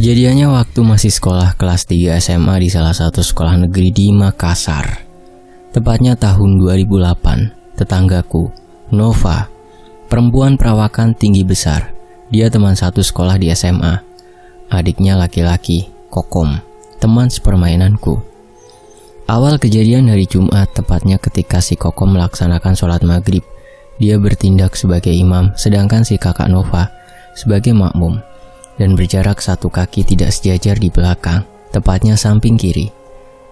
Kejadiannya waktu masih sekolah kelas 3 SMA di salah satu sekolah negeri di Makassar. Tepatnya tahun 2008, tetanggaku, Nova, perempuan perawakan tinggi besar. Dia teman satu sekolah di SMA. Adiknya laki-laki, Kokom, teman sepermainanku. Awal kejadian hari Jumat, tepatnya ketika si Kokom melaksanakan sholat maghrib. Dia bertindak sebagai imam, sedangkan si kakak Nova sebagai makmum. Dan berjarak satu kaki tidak sejajar di belakang, tepatnya samping kiri.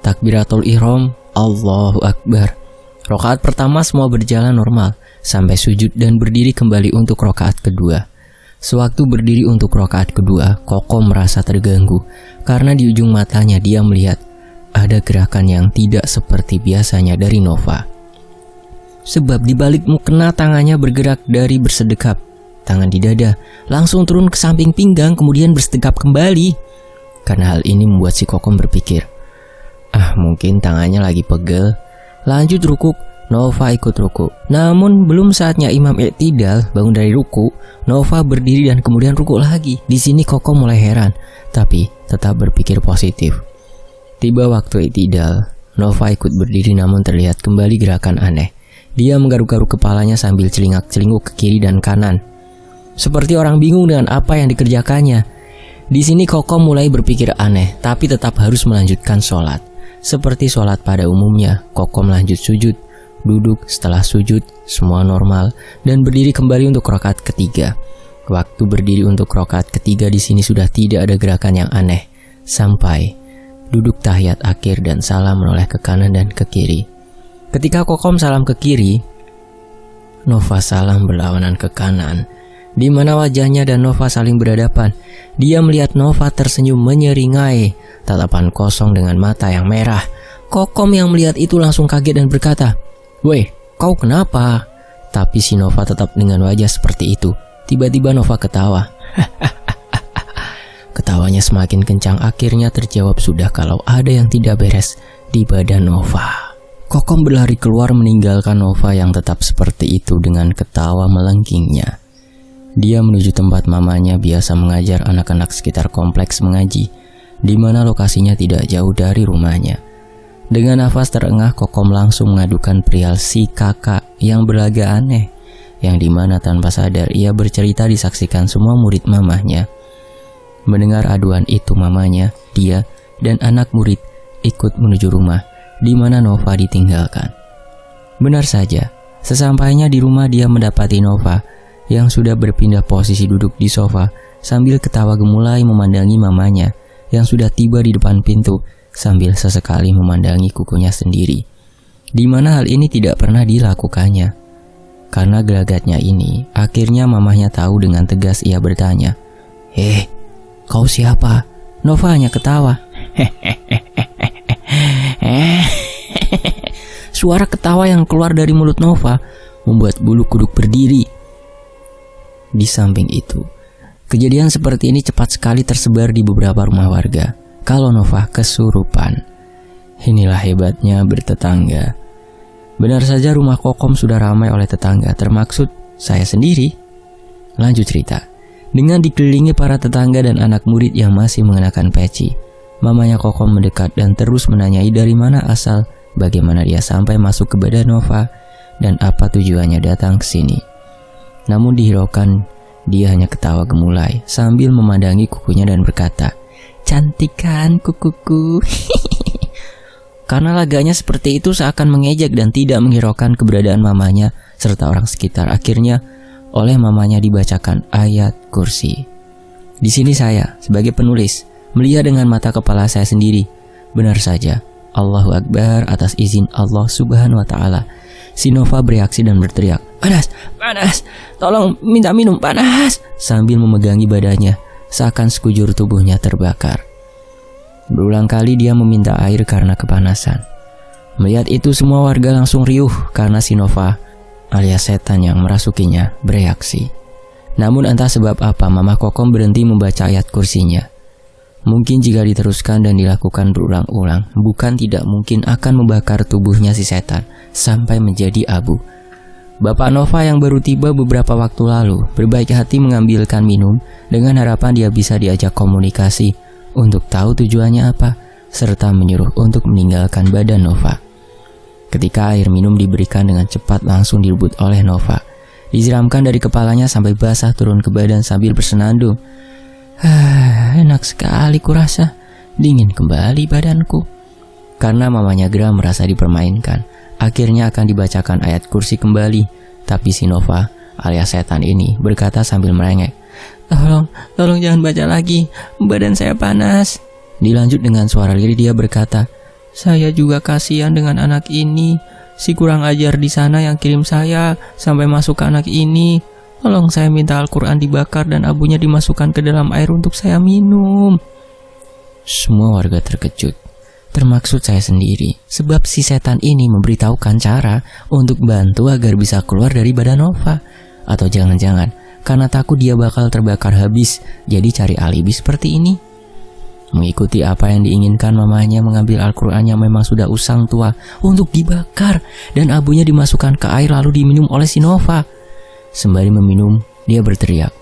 Takbiratul ihram, Allahu Akbar. Rokaat pertama semua berjalan normal, sampai sujud dan berdiri kembali untuk rokaat kedua. Sewaktu berdiri untuk rokaat kedua, Kokom merasa terganggu, karena di ujung matanya dia melihat ada gerakan yang tidak seperti biasanya dari Nova. Sebab di balik mukena tangannya bergerak dari bersedekap. Tangan di dada, langsung turun ke samping pinggang, kemudian bersedekap kembali. Karena hal ini membuat si Kokom berpikir, mungkin tangannya lagi pegel. Lanjut rukuk, Nova ikut rukuk. Namun belum saatnya imam i'tidal bangun dari rukuk, Nova berdiri dan kemudian rukuk lagi. Di sini Kokom mulai heran, tapi tetap berpikir positif. Tiba waktu i'tidal, Nova ikut berdiri namun terlihat kembali gerakan aneh. Dia menggaruk-garuk kepalanya sambil celingak-celinguk ke kiri dan kanan, seperti orang bingung dengan apa yang dikerjakannya. Di sini Kokom mulai berpikir aneh, tapi tetap harus melanjutkan sholat. Seperti sholat pada umumnya, Kokom lanjut sujud, duduk setelah sujud, semua normal, dan berdiri kembali untuk rakaat ketiga. Waktu berdiri untuk rakaat ketiga di sini sudah tidak ada gerakan yang aneh, sampai duduk tahiyat akhir dan salam menoleh ke kanan dan ke kiri. Ketika Kokom salam ke kiri, Nova salam berlawanan ke kanan, di mana wajahnya dan Nova saling berhadapan. Dia melihat Nova tersenyum menyeringai, tatapan kosong dengan mata yang merah. Kokom yang melihat itu langsung kaget dan berkata, "Weh, kau kenapa?" Tapi si Nova tetap dengan wajah seperti itu. Tiba-tiba Nova ketawa. Ketawanya semakin kencang, akhirnya terjawab sudah kalau ada yang tidak beres di badan Nova. Kokom berlari keluar meninggalkan Nova yang tetap seperti itu dengan ketawa melengkingnya. Dia menuju tempat mamanya biasa mengajar anak-anak sekitar kompleks mengaji, di mana lokasinya tidak jauh dari rumahnya. Dengan nafas terengah, Kokom langsung mengadukan perihal si kakak yang berlaga aneh, yang dimana tanpa sadar ia bercerita disaksikan semua murid mamahnya. Mendengar aduan itu mamanya, dia dan anak murid ikut menuju rumah, di mana Nova ditinggalkan. Benar saja, sesampainya di rumah dia mendapati Nova yang sudah berpindah posisi duduk di sofa sambil ketawa gemulai memandangi mamanya yang sudah tiba di depan pintu sambil sesekali memandangi kukunya sendiri, di mana hal ini tidak pernah dilakukannya. Karena gelagatnya ini, akhirnya mamahnya tahu. Dengan tegas ia bertanya, kau siapa?" Nova hanya ketawa. Suara ketawa yang keluar dari mulut Nova membuat bulu kuduk berdiri. Di samping itu, kejadian seperti ini cepat sekali tersebar di beberapa rumah warga kalau Nova kesurupan. Inilah hebatnya bertetangga. Benar saja rumah Kokom sudah ramai oleh tetangga, termaksud saya sendiri. Lanjut cerita. Dengan dikelilingi para tetangga dan anak murid yang masih mengenakan peci, mamanya Kokom mendekat dan terus menanyai dari mana asal, bagaimana dia sampai masuk ke badan Nova, dan apa tujuannya datang ke sini. Namun dihiraukan, dia hanya ketawa gemulai sambil memandangi kukunya dan berkata, "Cantik kan kukuku?" Karena laganya seperti itu seakan mengejek dan tidak menghiraukan keberadaan mamanya serta orang sekitar. Akhirnya oleh mamanya dibacakan ayat kursi. Di sini saya sebagai penulis melihat dengan mata kepala saya sendiri. Benar saja, Allahu Akbar atas izin Allah Subhanahu wa Ta'ala. Si Nova bereaksi dan berteriak, "Panas, panas, tolong minta minum panas," sambil memegangi badannya, seakan sekujur tubuhnya terbakar. Berulang kali dia meminta air karena kepanasan. Melihat itu semua warga langsung riuh karena si Nova alias setan yang merasukinya bereaksi. Namun entah sebab apa Mama Kokom berhenti membaca ayat kursinya. Mungkin jika diteruskan dan dilakukan berulang-ulang, bukan tidak mungkin akan membakar tubuhnya si setan sampai menjadi abu. Bapak Nova yang baru tiba beberapa waktu lalu berbaik hati mengambilkan minum dengan harapan dia bisa diajak komunikasi untuk tahu tujuannya apa, serta menyuruh untuk meninggalkan badan Nova. Ketika air minum diberikan dengan cepat langsung direbut oleh Nova, disiramkan dari kepalanya sampai basah turun ke badan sambil bersenandung. Enak sekali kurasa, dingin kembali badanku. Karena mamanya Gra merasa dipermainkan, akhirnya akan dibacakan ayat kursi kembali. Tapi si Nova alias setan ini berkata sambil merengek, Tolong jangan baca lagi, badan saya panas. Dilanjut dengan suara lirih dia berkata, saya juga kasihan dengan anak ini. Si kurang ajar di sana yang kirim saya sampai masuk ke anak ini. Tolong saya minta Al-Quran dibakar dan abunya dimasukkan ke dalam air untuk saya minum. Semua warga terkejut, termaksud saya sendiri, sebab si setan ini memberitahukan cara untuk bantu agar bisa keluar dari badan Nova. Atau jangan-jangan karena takut dia bakal terbakar habis, jadi cari alibi seperti ini. Mengikuti apa yang diinginkan mamanya, mengambil Al-Quran yang memang sudah usang tua untuk dibakar dan abunya dimasukkan ke air lalu diminum oleh si Nova. Sembari meminum, dia berteriak,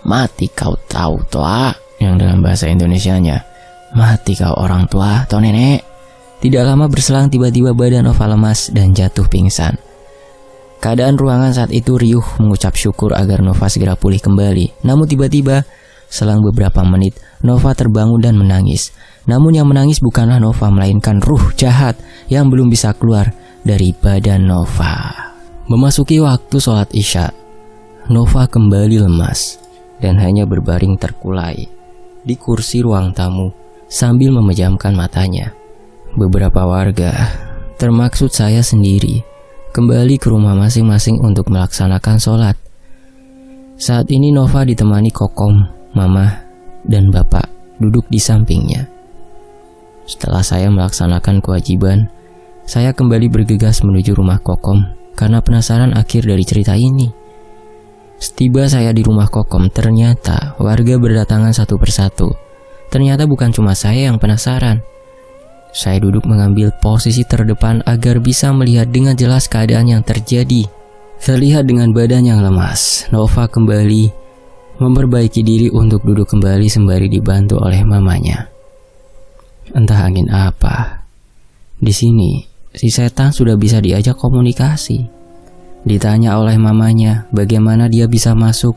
mati kau tahu toa, yang dalam bahasa Indonesianya, mati kau orang tua atau nenek. Tidak lama berselang tiba-tiba badan Nova lemas dan jatuh pingsan. Keadaan ruangan saat itu riuh mengucap syukur agar Nova segera pulih kembali. Namun tiba-tiba, selang beberapa menit, Nova terbangun dan menangis. Namun yang menangis bukanlah Nova, melainkan ruh jahat yang belum bisa keluar dari badan Nova. Memasuki waktu sholat Isya, Nova kembali lemas dan hanya berbaring terkulai di kursi ruang tamu sambil memejamkan matanya. Beberapa warga, termaksud saya sendiri, kembali ke rumah masing-masing untuk melaksanakan sholat. Saat ini Nova ditemani Kokom, Mama, dan Bapak duduk di sampingnya. Setelah saya melaksanakan kewajiban, saya kembali bergegas menuju rumah Kokom karena penasaran akhir dari cerita ini. Setiba saya di rumah Kokom, ternyata warga berdatangan satu persatu. Ternyata bukan cuma saya yang penasaran. Saya duduk mengambil posisi terdepan agar bisa melihat dengan jelas keadaan yang terjadi. Terlihat dengan badan yang lemas, Nova kembali memperbaiki diri untuk duduk kembali sembari dibantu oleh mamanya. Entah angin apa. Di sini, si setan sudah bisa diajak komunikasi. Ditanya oleh mamanya bagaimana dia bisa masuk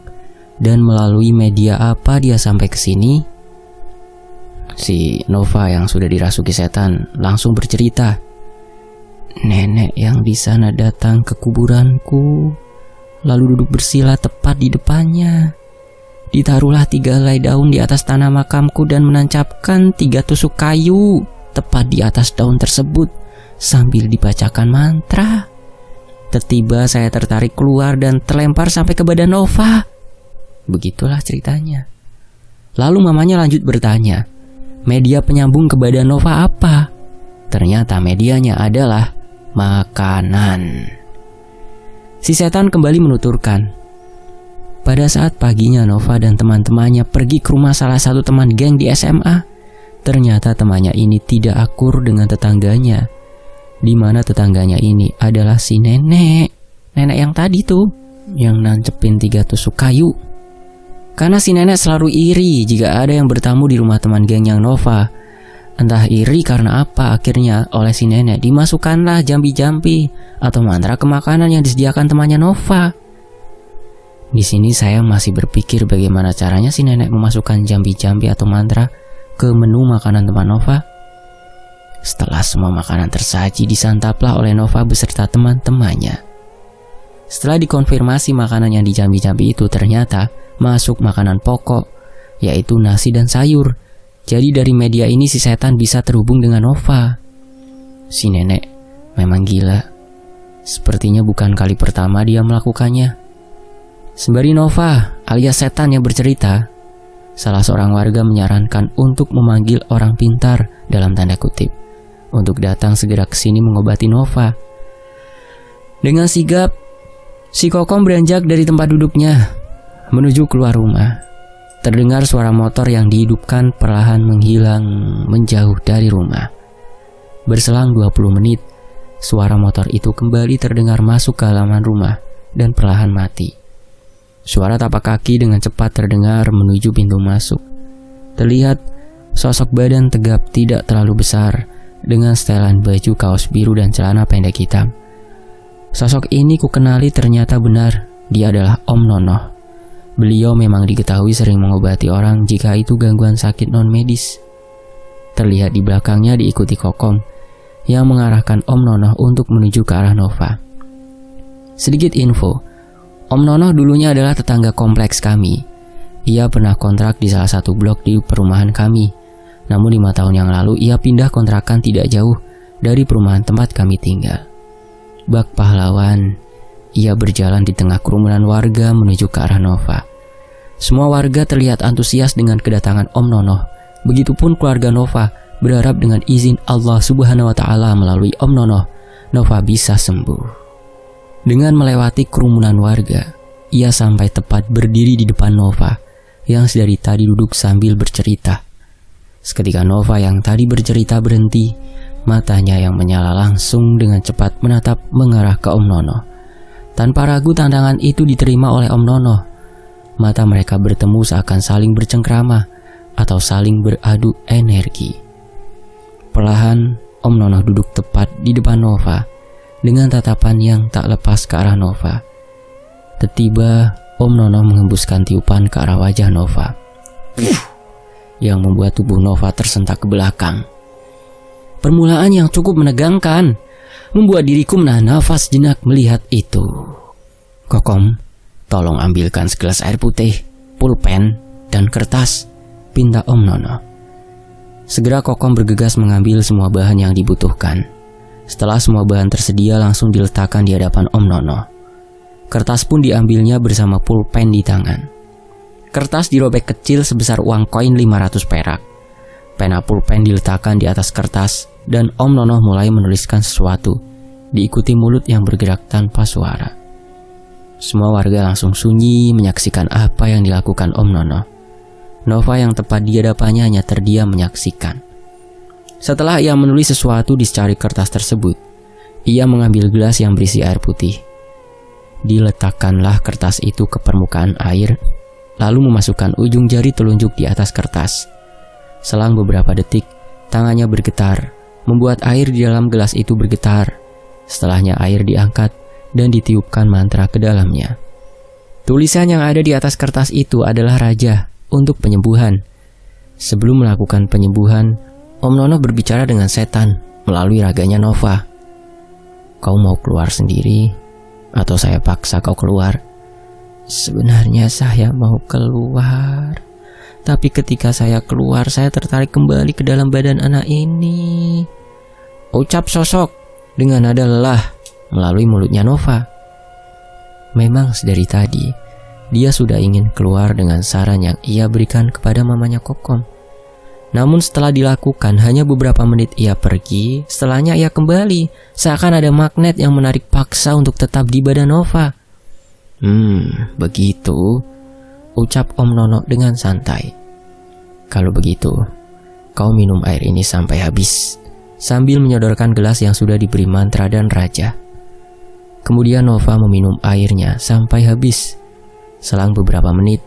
dan melalui media apa dia sampai ke sini. Si Nova yang sudah dirasuki setan langsung bercerita, nenek yang di sana datang ke kuburanku, lalu duduk bersila tepat di depannya. Ditaruhlah 3 helai daun di atas tanah makamku dan menancapkan 3 tusuk kayu tepat di atas daun tersebut sambil dibacakan mantra. Tiba-tiba saya tertarik keluar dan terlempar sampai ke badan Nova. Begitulah ceritanya. Lalu mamanya lanjut bertanya, media penyambung ke badan Nova apa? Ternyata medianya adalah makanan. Si setan kembali menuturkan, pada saat paginya Nova dan teman-temannya pergi ke rumah salah satu teman geng di SMA. Ternyata temannya ini tidak akur dengan tetangganya, di mana tetangganya ini adalah si nenek yang tadi tuh, yang nancepin 3 tusuk kayu. Karena si nenek selalu iri jika ada yang bertamu di rumah teman geng yang Nova. Entah iri karena apa, akhirnya oleh si nenek dimasukkanlah jambi-jambi atau mantra ke makanan yang disediakan temannya Nova. Di sini saya masih berpikir bagaimana caranya si nenek memasukkan jambi-jambi atau mantra ke menu makanan teman Nova. Setelah semua makanan tersaji, disantaplah oleh Nova beserta teman-temannya. Setelah dikonfirmasi makanan yang dijambi-jambi itu ternyata masuk makanan pokok, yaitu nasi dan sayur. Jadi dari media ini si setan bisa terhubung dengan Nova. Si nenek memang gila. Sepertinya bukan kali pertama dia melakukannya. Sembari Nova alias setan yang bercerita, salah seorang warga menyarankan untuk memanggil orang pintar dalam tanda kutip untuk datang segera ke sini mengobati Nova. Dengan sigap, si Kokom beranjak dari tempat duduknya menuju keluar rumah. Terdengar suara motor yang dihidupkan perlahan menghilang menjauh dari rumah. Berselang 20 menit, suara motor itu kembali terdengar masuk ke halaman rumah dan perlahan mati. Suara tapak kaki dengan cepat terdengar menuju pintu masuk. Terlihat sosok badan tegap tidak terlalu besar dengan setelan baju kaos biru dan celana pendek hitam. Sosok ini kukenali ternyata benar, dia adalah Om Nonoh. Beliau memang diketahui sering mengobati orang jika itu gangguan sakit non-medis. Terlihat di belakangnya diikuti Kokom yang mengarahkan Om Nonoh untuk menuju ke arah Nova. Sedikit info, Om Nonoh dulunya adalah tetangga kompleks kami. Ia pernah kontrak di salah satu blok di perumahan kami. Namun 5 tahun yang lalu ia pindah kontrakan tidak jauh dari perumahan tempat kami tinggal. Bak pahlawan, ia berjalan di tengah kerumunan warga menuju ke arah Nova. Semua warga terlihat antusias dengan kedatangan Om Nonoh. Begitupun keluarga Nova berharap dengan izin Allah Subhanahu wa Ta'ala melalui Om Nonoh, Nova bisa sembuh. Dengan melewati kerumunan warga, ia sampai tepat berdiri di depan Nova yang sedari tadi duduk sambil bercerita. Seketika Nova yang tadi bercerita berhenti, matanya yang menyala langsung dengan cepat menatap mengarah ke Om Nonoh. Tanpa ragu tantangan itu diterima oleh Om Nonoh. Mata mereka bertemu seakan saling bercengkrama atau saling beradu energi. Perlahan Om Nonoh duduk tepat di depan Nova dengan tatapan yang tak lepas ke arah Nova. Tiba-tiba Om Nonoh menghembuskan tiupan ke arah wajah Nova yang membuat tubuh Nova tersentak ke belakang. Permulaan yang cukup menegangkan membuat diriku menahan nafas jenak melihat itu. Kokom, tolong ambilkan segelas air putih, pulpen, dan kertas, pinta Om Nonoh. Segera Kokom bergegas mengambil semua bahan yang dibutuhkan. Setelah semua bahan tersedia langsung diletakkan di hadapan Om Nonoh. Kertas pun diambilnya bersama pulpen di tangan. Kertas dirobek kecil sebesar uang koin 500 perak. Pena pulpen diletakkan di atas kertas dan Om Nonoh mulai menuliskan sesuatu, diikuti mulut yang bergerak tanpa suara. Semua warga langsung sunyi menyaksikan apa yang dilakukan Om Nonoh. Nova yang tepat di hadapannya hanya terdiam menyaksikan. Setelah ia menulis sesuatu di secari kertas tersebut, ia mengambil gelas yang berisi air putih. Diletakkanlah kertas itu ke permukaan air, lalu memasukkan ujung jari telunjuk di atas kertas. Selang beberapa detik, tangannya bergetar, membuat air di dalam gelas itu bergetar. Setelahnya air diangkat dan ditiupkan mantra ke dalamnya. Tulisan yang ada di atas kertas itu adalah raja untuk penyembuhan. Sebelum melakukan penyembuhan, Om Nonoh berbicara dengan setan melalui raganya Nova. Kau mau keluar sendiri atau saya paksa kau keluar? Sebenarnya saya mau keluar, tapi ketika saya keluar saya tertarik kembali ke dalam badan anak ini, ucap sosok dengan nada lelah melalui mulutnya Nova. Memang sedari tadi dia sudah ingin keluar dengan saran yang ia berikan kepada mamanya Kokom. Namun setelah dilakukan hanya beberapa menit ia pergi, setelahnya ia kembali, seakan ada magnet yang menarik paksa untuk tetap di badan Nova. Begitu, ucap Om Nonoh dengan santai. Kalau begitu, kau minum air ini sampai habis, sambil menyodorkan gelas yang sudah diberi mantra dan raja. Kemudian Nova meminum airnya sampai habis. Selang beberapa menit,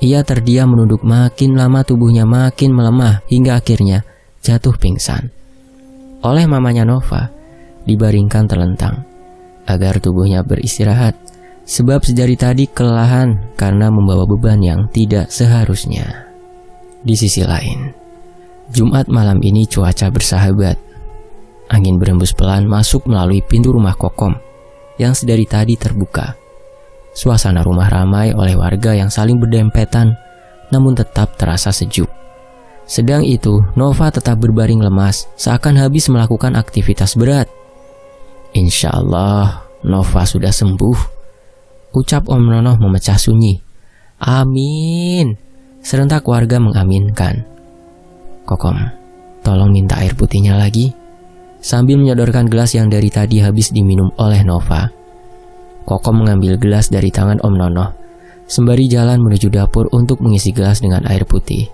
ia terdiam menunduk, makin lama tubuhnya makin melemah hingga akhirnya jatuh pingsan. Oleh mamanya Nova, dibaringkan terlentang agar tubuhnya beristirahat. Sebab sedari tadi kelelahan karena membawa beban yang tidak seharusnya. Di sisi lain, Jumat malam ini cuaca bersahabat. Angin berembus pelan masuk melalui pintu rumah Kokom yang sedari tadi terbuka. Suasana rumah ramai oleh warga yang saling berdempetan, namun tetap terasa sejuk. Sedang itu, Nova tetap berbaring lemas, seakan habis melakukan aktivitas berat. Insya Allah, Nova sudah sembuh, ucap Om Nonoh memecah sunyi. Amin, serentak warga mengaminkan. Kokom, tolong minta air putihnya lagi, sambil menyodorkan gelas yang dari tadi habis diminum oleh Nova. Kokom mengambil gelas dari tangan Om Nonoh, sembari jalan menuju dapur untuk mengisi gelas dengan air putih.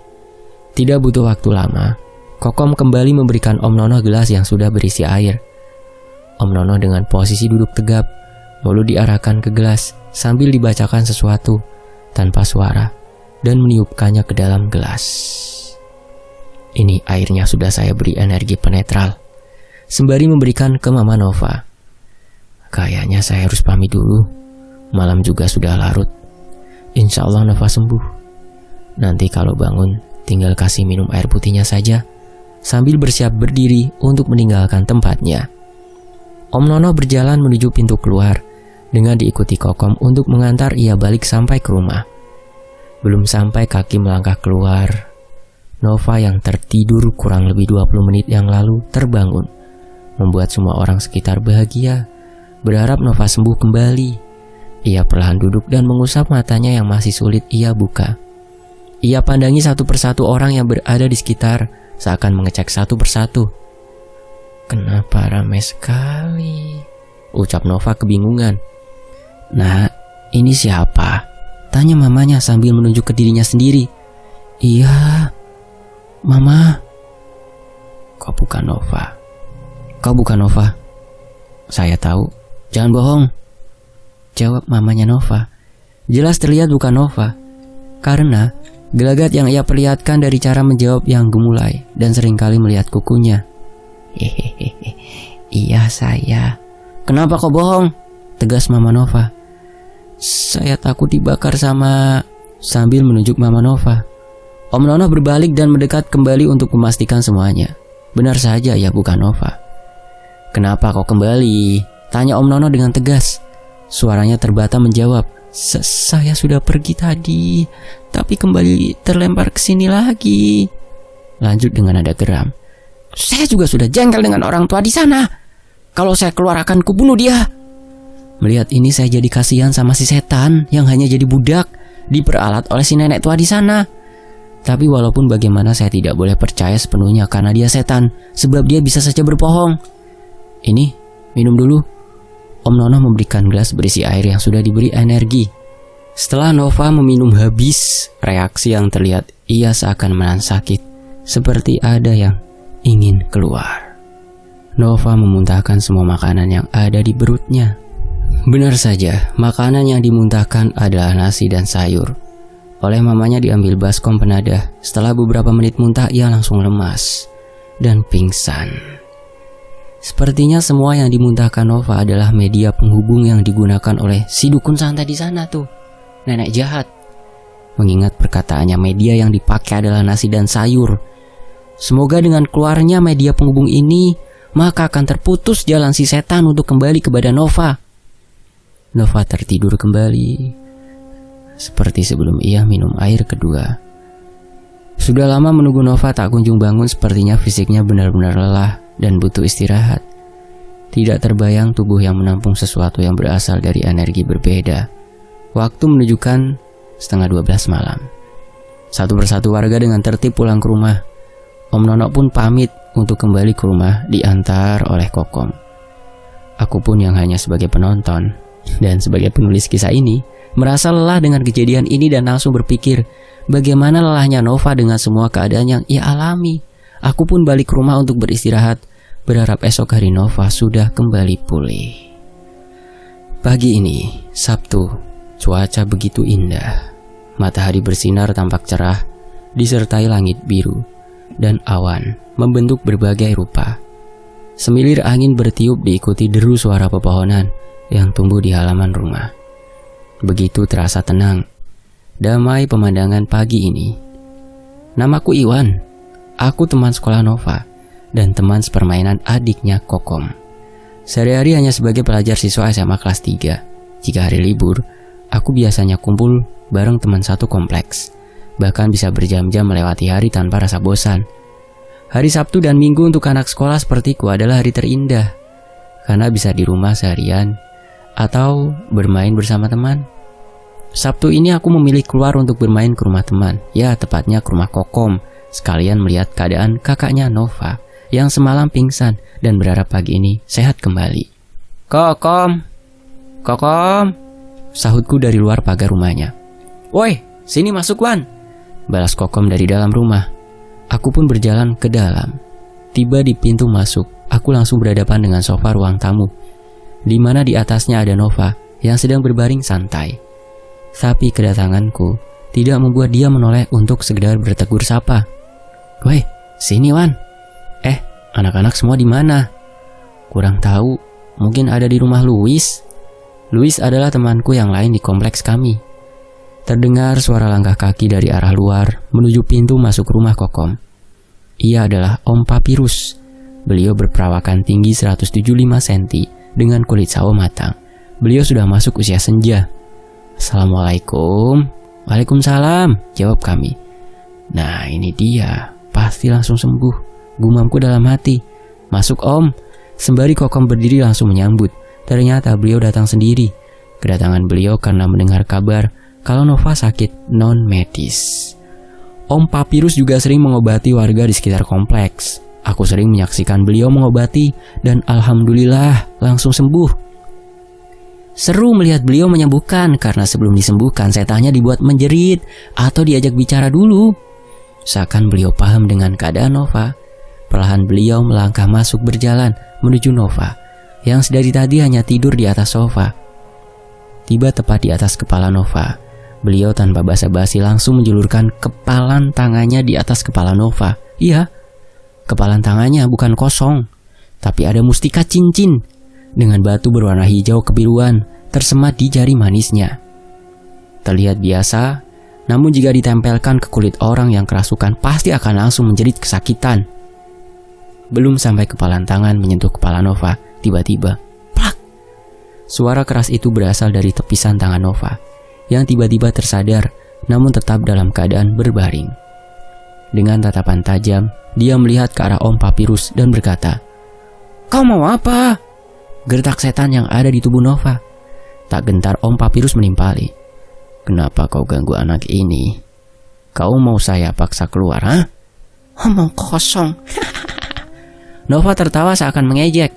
Tidak butuh waktu lama, Kokom kembali memberikan Om Nonoh gelas yang sudah berisi air. Om Nonoh dengan posisi duduk tegap, Mulut diarahkan ke gelas sambil dibacakan sesuatu tanpa suara dan meniupkannya ke dalam gelas. Ini airnya sudah saya beri energi penetral, sembari memberikan ke Mama Nova. Kayaknya saya harus pamit dulu, malam juga sudah larut. Insya Allah Nova sembuh. Nanti kalau bangun tinggal kasih minum air putihnya saja, sambil bersiap berdiri untuk meninggalkan tempatnya. Om Nono berjalan menuju pintu keluar dengan diikuti Kokom untuk mengantar ia balik sampai ke rumah. Belum sampai kaki melangkah keluar, Nova yang tertidur kurang lebih 20 menit yang lalu terbangun, membuat semua orang sekitar bahagia, berharap Nova sembuh kembali. Ia perlahan duduk dan mengusap matanya yang masih sulit ia buka. Ia pandangi satu persatu orang yang berada di sekitar, seakan mengecek satu persatu. "Kenapa ramai sekali?" ucap Nova kebingungan. "Nah, ini siapa?" tanya mamanya sambil menunjuk ke dirinya sendiri. "Iya, Mama." Kau bukan Nova. "Saya tahu, jangan bohong," jawab mamanya Nova. Jelas terlihat bukan Nova, karena gelagat yang ia perlihatkan dari cara menjawab yang gemulai dan seringkali melihat kukunya. "Hehehe, iya saya." "Kenapa kau bohong?" tegas Mama Nova. "Saya takut dibakar sambil menunjuk Mama Nova. Om Nono berbalik dan mendekat kembali untuk memastikan semuanya. Benar saja ia bukan Nova. "Kenapa kau kembali?" tanya Om Nono dengan tegas. Suaranya terbata menjawab, Saya sudah pergi tadi, tapi kembali terlempar ke sini lagi." Lanjut dengan nada geram, "Saya juga sudah jengkel dengan orang tua di sana. Kalau saya keluar akan kubunuh dia." Melihat ini saya jadi kasihan sama si setan yang hanya jadi budak, diperalat oleh si nenek tua di sana. Tapi walaupun bagaimana saya tidak boleh percaya sepenuhnya karena dia setan, sebab dia bisa saja berbohong. "Ini, minum dulu." Om Nono memberikan gelas berisi air yang sudah diberi energi. Setelah Nova meminum habis, reaksi yang terlihat ia seakan menahan sakit, seperti ada yang ingin keluar. Nova memuntahkan semua makanan yang ada di perutnya. Benar saja, makanan yang dimuntahkan adalah nasi dan sayur. Oleh mamanya diambil baskom penadah. Setelah beberapa menit muntah, ia langsung lemas dan pingsan. Sepertinya semua yang dimuntahkan Nova adalah media penghubung yang digunakan oleh si dukun santai di sana tuh, nenek jahat. Mengingat perkataannya media yang dipakai adalah nasi dan sayur. Semoga dengan keluarnya media penghubung ini, maka akan terputus jalan si setan untuk kembali ke badan Nova. Nova tertidur kembali, seperti sebelum ia minum air kedua. Sudah lama menunggu Nova tak kunjung bangun, sepertinya fisiknya benar-benar lelah dan butuh istirahat. Tidak terbayang tubuh yang menampung sesuatu yang berasal dari energi berbeda. Waktu menunjukkan 11:30 malam. Satu persatu warga dengan tertib pulang ke rumah. Om Nono pun pamit untuk kembali ke rumah diantar oleh Kokom. Aku pun yang hanya sebagai penonton dan sebagai penulis kisah ini merasa lelah dengan kejadian ini dan langsung berpikir bagaimana lelahnya Nova dengan semua keadaan yang ia alami. Aku pun balik ke rumah untuk beristirahat, berharap esok hari Nova sudah kembali pulih. Pagi ini, Sabtu, cuaca begitu indah. Matahari bersinar tampak cerah, disertai langit biru dan awan membentuk berbagai rupa. Semilir angin bertiup diikuti deru suara pepohonan yang tumbuh di halaman rumah. Begitu terasa tenang, damai pemandangan pagi ini. Namaku Iwan. Aku teman sekolah Nova dan teman sepermainan adiknya Kokom. Sehari-hari hanya sebagai pelajar siswa SMA kelas 3. Jika hari libur, aku biasanya kumpul bareng teman satu kompleks. Bahkan bisa berjam-jam melewati hari tanpa rasa bosan. Hari Sabtu dan Minggu untuk anak sekolah sepertiku adalah hari terindah, karena bisa di rumah seharian atau bermain bersama teman. Sabtu ini aku memilih keluar untuk bermain ke rumah teman, ya tepatnya ke rumah Kokom, sekalian melihat keadaan kakaknya Nova yang semalam pingsan dan berharap pagi ini sehat kembali. Kokom, sahutku dari luar pagar rumahnya. "Woi, sini masuk Wan," balas Kokom dari dalam rumah. Aku pun berjalan ke dalam. Tiba di pintu masuk, aku langsung berhadapan dengan sofa ruang tamu, di mana di atasnya ada Nova yang sedang berbaring santai. Tapi kedatanganku tidak membuat dia menoleh untuk sekedar bertegur sapa. "Woi, sini Wan." Anak-anak semua di mana?" "Kurang tahu, mungkin ada di rumah Louis." Louis adalah temanku yang lain di kompleks kami. Terdengar suara langkah kaki dari arah luar menuju pintu masuk rumah Kokom. Ia adalah Om Papirus. Beliau berperawakan tinggi 175 cm dengan kulit sawo matang. Beliau sudah masuk usia senja. "Assalamualaikum." "Waalaikumsalam," jawab kami. "Nah, ini dia, pasti langsung sembuh," gumamku dalam hati. "Masuk Om." Sembari Kokom berdiri langsung menyambut. Ternyata beliau datang sendiri. Kedatangan beliau karena mendengar kabar kalau Nova sakit non-medis. Om Papirus juga sering mengobati warga di sekitar kompleks. Aku sering menyaksikan beliau mengobati dan alhamdulillah langsung sembuh. Seru melihat beliau menyembuhkan karena sebelum disembuhkan setannya dibuat menjerit atau diajak bicara dulu. Seakan beliau paham dengan keadaan Nova. Perlahan beliau melangkah masuk berjalan menuju Nova yang sedari tadi hanya tidur di atas sofa. Tiba tepat di atas kepala Nova. Beliau tanpa basa-basi langsung menjulurkan kepalan tangannya di atas kepala Nova. Iya, kepalan tangannya bukan kosong, tapi ada mustika cincin dengan batu berwarna hijau kebiruan tersemat di jari manisnya. Terlihat biasa, namun jika ditempelkan ke kulit orang yang kerasukan pasti akan langsung menjerit kesakitan. Belum sampai kepalan tangan menyentuh kepala Nova, tiba-tiba, plak! Suara keras itu berasal dari tepisan tangan Nova yang tiba-tiba tersadar namun tetap dalam keadaan berbaring. Dengan tatapan tajam, dia melihat ke arah Om Papirus dan berkata, "Kau mau apa?" Gertak setan yang ada di tubuh Nova. Tak gentar Om Papirus menimpali. "Kenapa kau ganggu anak ini? Kau mau saya paksa keluar, ha?" "Omong kosong." Nova tertawa seakan mengejek.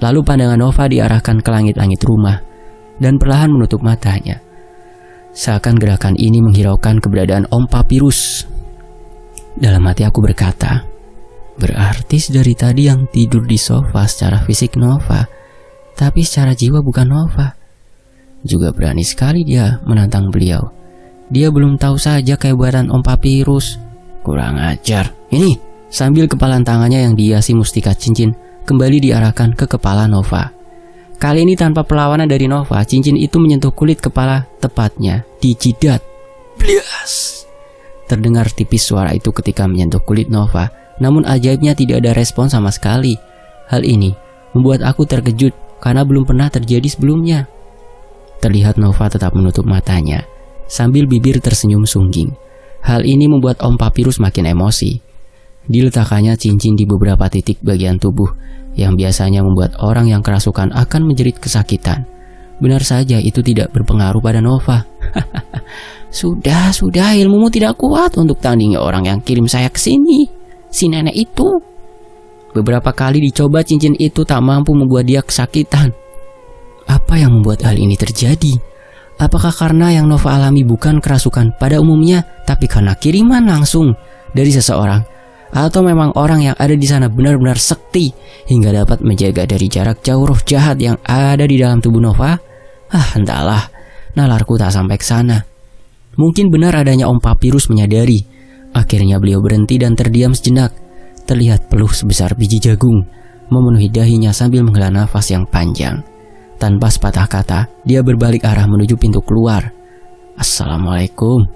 Lalu pandangan Nova diarahkan ke langit-langit rumah dan perlahan menutup matanya. Seakan gerakan ini menghiraukan keberadaan Om Papirus. Dalam hati aku berkata, berarti dari tadi yang tidur di sofa secara fisik Nova, tapi secara jiwa bukan Nova. Juga berani sekali dia menantang beliau. Dia belum tahu saja kehebatan Om Papirus. Kurang ajar. Ini, sambil kepalan tangannya yang dihiasi mustika cincin kembali diarahkan ke kepala Nova. Kali ini tanpa perlawanan dari Nova, cincin itu menyentuh kulit kepala, tepatnya di jidat. Blias! Terdengar tipis suara itu ketika menyentuh kulit Nova, namun ajaibnya tidak ada respon sama sekali. Hal ini membuat aku terkejut karena belum pernah terjadi sebelumnya. Terlihat Nova tetap menutup matanya, sambil bibir tersenyum sungging. Hal ini membuat Om Papirus makin emosi. Diletakkannya cincin di beberapa titik bagian tubuh yang biasanya membuat orang yang kerasukan akan menjerit kesakitan. Benar saja itu tidak berpengaruh pada Nova. Sudah, ilmumu tidak kuat untuk tandingi orang yang kirim saya ke sini. Si nenek itu. Beberapa kali dicoba cincin itu tak mampu membuat dia kesakitan. Apa yang membuat hal ini terjadi? Apakah karena yang Nova alami bukan kerasukan pada umumnya, tapi karena kiriman langsung dari seseorang? Atau memang orang yang ada di sana benar-benar sakti hingga dapat menjaga dari jarak jauh roh jahat yang ada di dalam tubuh Nova? Entahlah, nalarku tak sampai ke sana. Mungkin benar adanya Om Papirus menyadari. Akhirnya beliau berhenti dan terdiam sejenak. Terlihat peluh sebesar biji jagung memenuhi dahinya sambil menghela nafas yang panjang. Tanpa sepatah kata, dia berbalik arah menuju pintu keluar. "Assalamualaikum."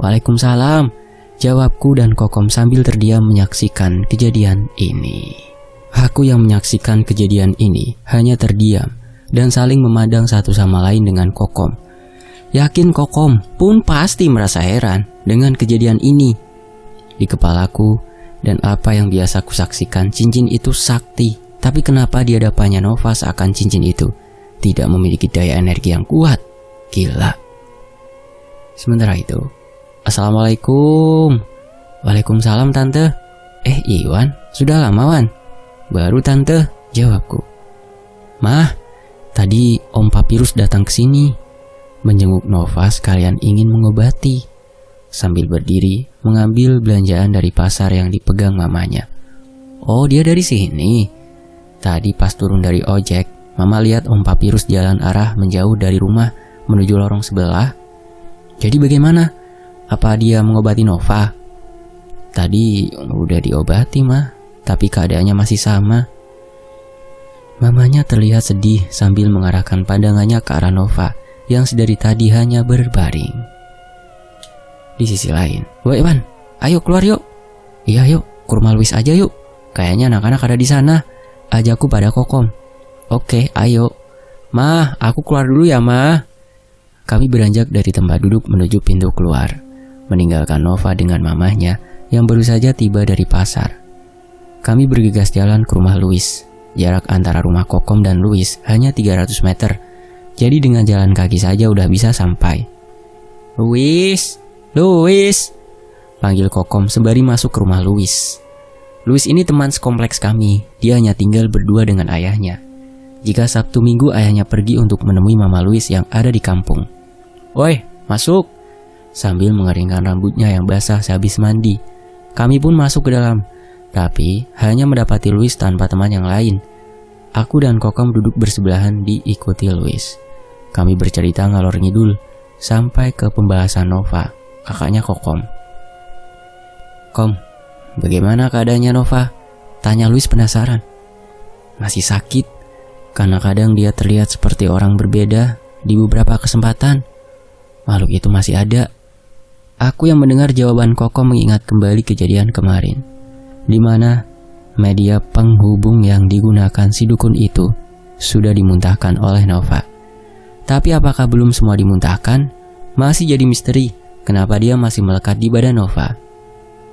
"Waalaikumsalam," jawabku dan Kokom sambil terdiam menyaksikan kejadian ini. Aku yang menyaksikan kejadian ini hanya terdiam dan saling memandang satu sama lain dengan Kokom. Yakin Kokom pun pasti merasa heran dengan kejadian ini. Di kepalaku dan apa yang biasa kusaksikan, cincin itu sakti. Tapi kenapa di hadapannya Nova seakan cincin itu tidak memiliki daya energi yang kuat? Gila. Sementara itu, "Assalamualaikum." "Waalaikumsalam tante." Iwan, sudah lama Wan?" "Baru tante," jawabku. "Mah, tadi Om Papirus datang ke sini menjenguk Nova sekalian ingin mengobati." Sambil berdiri mengambil belanjaan dari pasar yang dipegang mamanya. "Oh, dia dari sini. Tadi pas turun dari ojek Mama lihat Om Papirus jalan arah menjauh dari rumah menuju lorong sebelah. Jadi bagaimana? Apa dia mengobati Nova? Tadi udah diobati, Ma, tapi keadaannya masih sama. Mamanya terlihat sedih sambil mengarahkan pandangannya ke arah Nova yang sedari tadi hanya berbaring. Di sisi lain, "Woi Iwan, ayo keluar yuk." "Iya yuk, ke rumah Luis aja yuk. Kayaknya anak-anak ada di sana," ajakku pada Kokom. "Oke, ayo." "Mah, aku keluar dulu ya, Mah." Kami beranjak dari tempat duduk menuju pintu keluar, meninggalkan Nova dengan mamahnya yang baru saja tiba dari pasar. Kami bergegas jalan ke rumah Luis. Jarak antara rumah Kokom dan Luis hanya 300 meter. Jadi dengan jalan kaki saja udah bisa sampai. "Luis, Luis," panggil Kokom sembari masuk ke rumah Luis. Luis ini teman sekompleks kami. Dia hanya tinggal berdua dengan ayahnya. Jika Sabtu Minggu ayahnya pergi untuk menemui Mama Luis yang ada di kampung. "Woi, masuk," sambil mengeringkan rambutnya yang basah sehabis mandi. Kami pun masuk ke dalam, tapi hanya mendapati Luis tanpa teman yang lain. Aku dan Kokom duduk bersebelahan diikuti Luis. Kami bercerita ngalor ngidul sampai ke pembahasan Nova, kakaknya Kokom. "Kom, bagaimana keadaannya Nova?" tanya Luis penasaran. "Masih sakit, karena kadang dia terlihat seperti orang berbeda di beberapa kesempatan. Makhluk itu masih ada." Aku yang mendengar jawaban Kokom mengingat kembali kejadian kemarin, di mana media penghubung yang digunakan si dukun itu sudah dimuntahkan oleh Nova. Tapi apakah belum semua dimuntahkan? Masih jadi misteri kenapa dia masih melekat di badan Nova.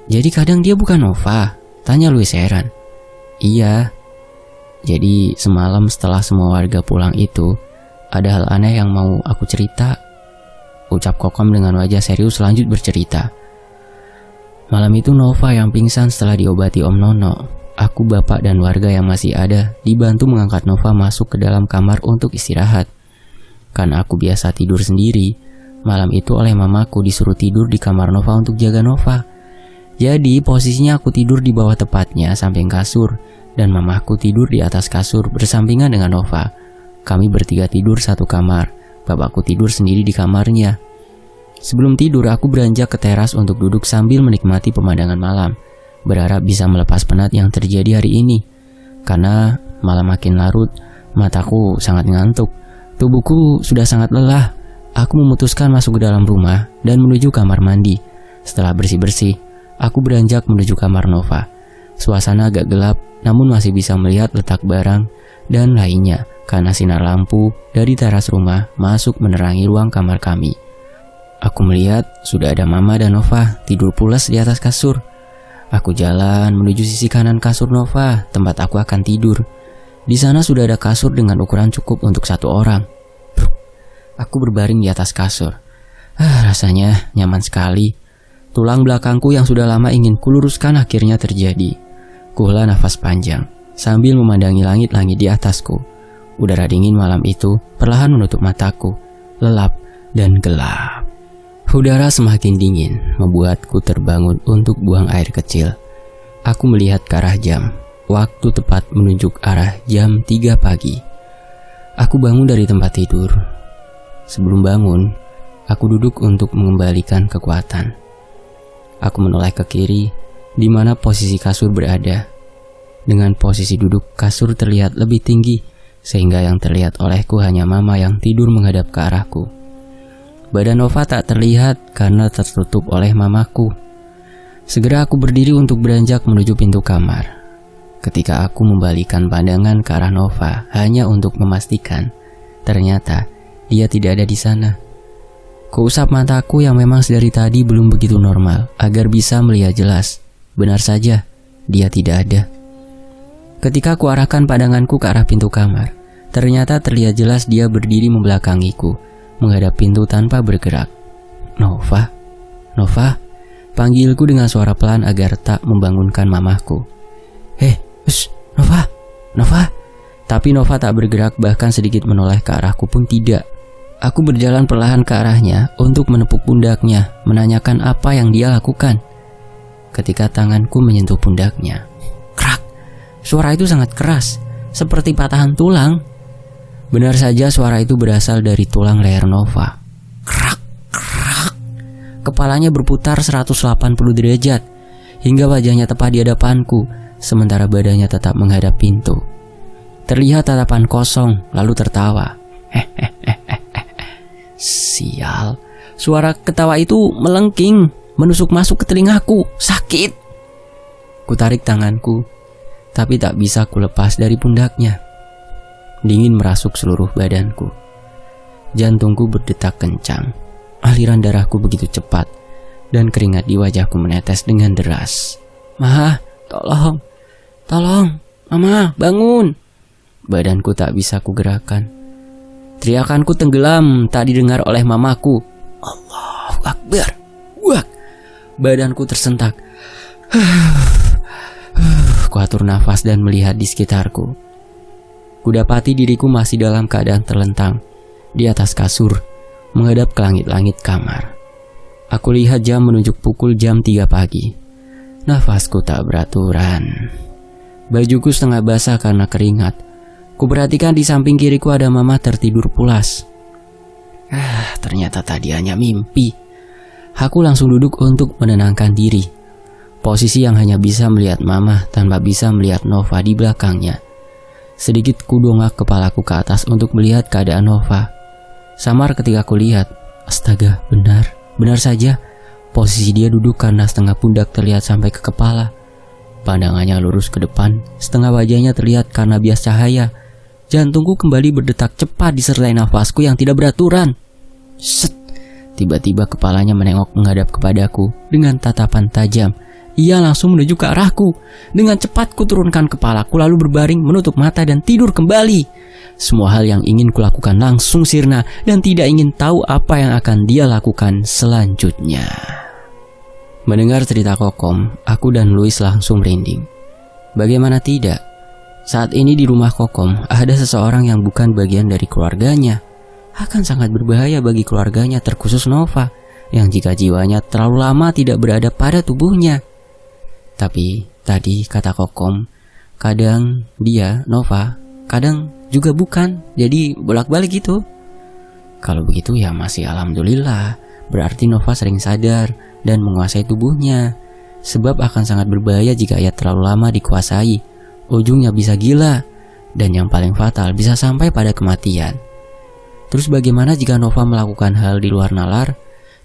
"Jadi kadang dia bukan Nova?" tanya Luis heran. "Iya. Jadi semalam setelah semua warga pulang itu, ada hal aneh yang mau aku cerita," ucap Kokom dengan wajah serius lanjut bercerita. "Malam itu Nova yang pingsan setelah diobati Om Nono. Aku, bapak, dan warga yang masih ada dibantu mengangkat Nova masuk ke dalam kamar untuk istirahat. Karena aku biasa tidur sendiri, malam itu oleh mamaku disuruh tidur di kamar Nova untuk jaga Nova. Jadi posisinya aku tidur di bawah tepatnya samping kasur, dan mamaku tidur di atas kasur bersampingan dengan Nova. Kami bertiga tidur satu kamar, bapakku tidur sendiri di kamarnya. Sebelum tidur aku beranjak ke teras untuk duduk sambil menikmati pemandangan malam, berharap bisa melepas penat yang terjadi hari ini. Karena malam makin larut, mataku sangat ngantuk, tubuhku sudah sangat lelah. Aku memutuskan masuk ke dalam rumah dan menuju kamar mandi. Setelah bersih-bersih, aku beranjak menuju kamar Nova. Suasana agak gelap, namun masih bisa melihat letak barang dan lainnya karena sinar lampu dari teras rumah masuk menerangi ruang kamar kami. Aku melihat sudah ada Mama dan Nova tidur pulas di atas kasur. Aku jalan menuju sisi kanan kasur Nova, tempat aku akan tidur. Di sana sudah ada kasur dengan ukuran cukup untuk satu orang. Aku berbaring di atas kasur. Rasanya nyaman sekali. Tulang belakangku yang sudah lama ingin kuluruskan akhirnya terjadi. Kuhela nafas panjang sambil memandangi langit-langit di atasku. Udara dingin malam itu perlahan menutup mataku, lelap dan gelap. Udara semakin dingin membuatku terbangun untuk buang air kecil. Aku melihat ke arah jam. Waktu tepat menunjuk arah jam 3 pagi. Aku bangun dari tempat tidur. Sebelum bangun, aku duduk untuk mengembalikan kekuatan. Aku menoleh ke kiri, di mana posisi kasur berada. Dengan posisi duduk, kasur terlihat lebih tinggi, sehingga yang terlihat olehku hanya Mama yang tidur menghadap ke arahku. Badan Nova tak terlihat karena tertutup oleh mamaku. Segera aku berdiri untuk beranjak menuju pintu kamar. Ketika aku membalikan pandangan ke arah Nova hanya untuk memastikan, ternyata dia tidak ada di sana. Kuusap mataku yang memang sedari tadi belum begitu normal agar bisa melihat jelas. Benar saja, dia tidak ada. Ketika aku arahkan pandanganku ke arah pintu kamar, ternyata terlihat jelas dia berdiri membelakangiku, menghadap pintu tanpa bergerak. "Nova, Nova," panggilku dengan suara pelan agar tak membangunkan mamahku. Nova, Nova." Tapi Nova tak bergerak, bahkan sedikit menoleh ke arahku pun tidak. Aku berjalan perlahan ke arahnya untuk menepuk pundaknya, menanyakan apa yang dia lakukan. Ketika tanganku menyentuh pundaknya, krak, suara itu sangat keras, seperti patahan tulang. Benar saja suara itu berasal dari tulang leher Nova. Krak, krak. Kepalanya berputar 180 derajat hingga wajahnya tepat di hadapanku, sementara badannya tetap menghadap pintu. Terlihat tatapan kosong, lalu tertawa. Sial, suara ketawa itu melengking, menusuk masuk ke telingaku. Sakit. Kutarik tanganku, tapi tak bisa kulepas dari pundaknya. Dingin merasuk seluruh badanku. Jantungku berdetak kencang. Aliran darahku begitu cepat, dan keringat di wajahku menetes dengan deras. "Ma, tolong, tolong, Mama, bangun." Badanku tak bisa kugerakkan. Teriakanku tenggelam, tak didengar oleh mamaku. Allahu Akbar. Wak. Badanku tersentak. Kuatur nafas dan melihat di sekitarku. Kudapati diriku masih dalam keadaan terlentang di atas kasur, menghadap ke langit-langit kamar. Aku lihat jam menunjuk pukul jam 3 pagi. Nafasku tak beraturan. Bajuku setengah basah karena keringat. Kuperhatikan di samping kiriku ada mama tertidur pulas. Ternyata tadi hanya mimpi. Aku langsung duduk untuk menenangkan diri. Posisi yang hanya bisa melihat mama tanpa bisa melihat Nova di belakangnya. Sedikit kudongak kepalaku ke atas untuk melihat keadaan Nova. Samar ketika kulihat. Astaga, benar saja. Posisi dia duduk karena setengah pundak terlihat sampai ke kepala. Pandangannya lurus ke depan, setengah wajahnya terlihat karena bias cahaya. Jantungku kembali berdetak cepat disertai nafasku yang tidak beraturan. Set. Tiba-tiba kepalanya menengok menghadap kepadaku dengan tatapan tajam. Ia langsung menuju ke arahku. Dengan cepat kuturunkan kepalaku lalu berbaring, menutup mata dan tidur kembali. Semua hal yang ingin kulakukan langsung sirna dan tidak ingin tahu apa yang akan dia lakukan selanjutnya. Mendengar cerita Kokom, aku dan Louis langsung merinding. Bagaimana tidak? Saat ini di rumah Kokom ada seseorang yang bukan bagian dari keluarganya. Akan sangat berbahaya bagi keluarganya, terkhusus Nova, yang jika jiwanya terlalu lama tidak berada pada tubuhnya. Tapi tadi kata Kokom, kadang dia, Nova, kadang juga bukan, jadi bolak-balik gitu. Kalau begitu ya masih alhamdulillah, berarti Nova sering sadar dan menguasai tubuhnya. Sebab akan sangat berbahaya jika ia terlalu lama dikuasai. Ujungnya bisa gila, dan yang paling fatal bisa sampai pada kematian. Terus bagaimana jika Nova melakukan hal di luar nalar,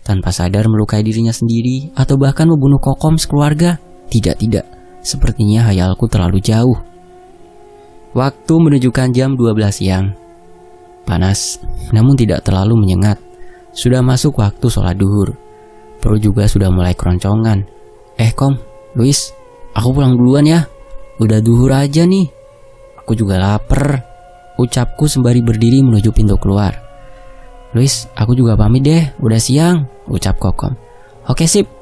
tanpa sadar melukai dirinya sendiri, atau bahkan membunuh Kokom sekeluarga? Tidak, sepertinya hayalku terlalu jauh. Waktu menunjukkan jam 12 siang. Panas, namun tidak terlalu menyengat. Sudah masuk waktu sholat duhur. Perut juga sudah mulai keroncongan. Kom, Louis, aku pulang duluan ya. Udah duhur aja nih. Aku juga lapar, ucapku sembari berdiri menuju pintu keluar. Louis, aku juga pamit deh, udah siang, ucap Kokom. Oke sip.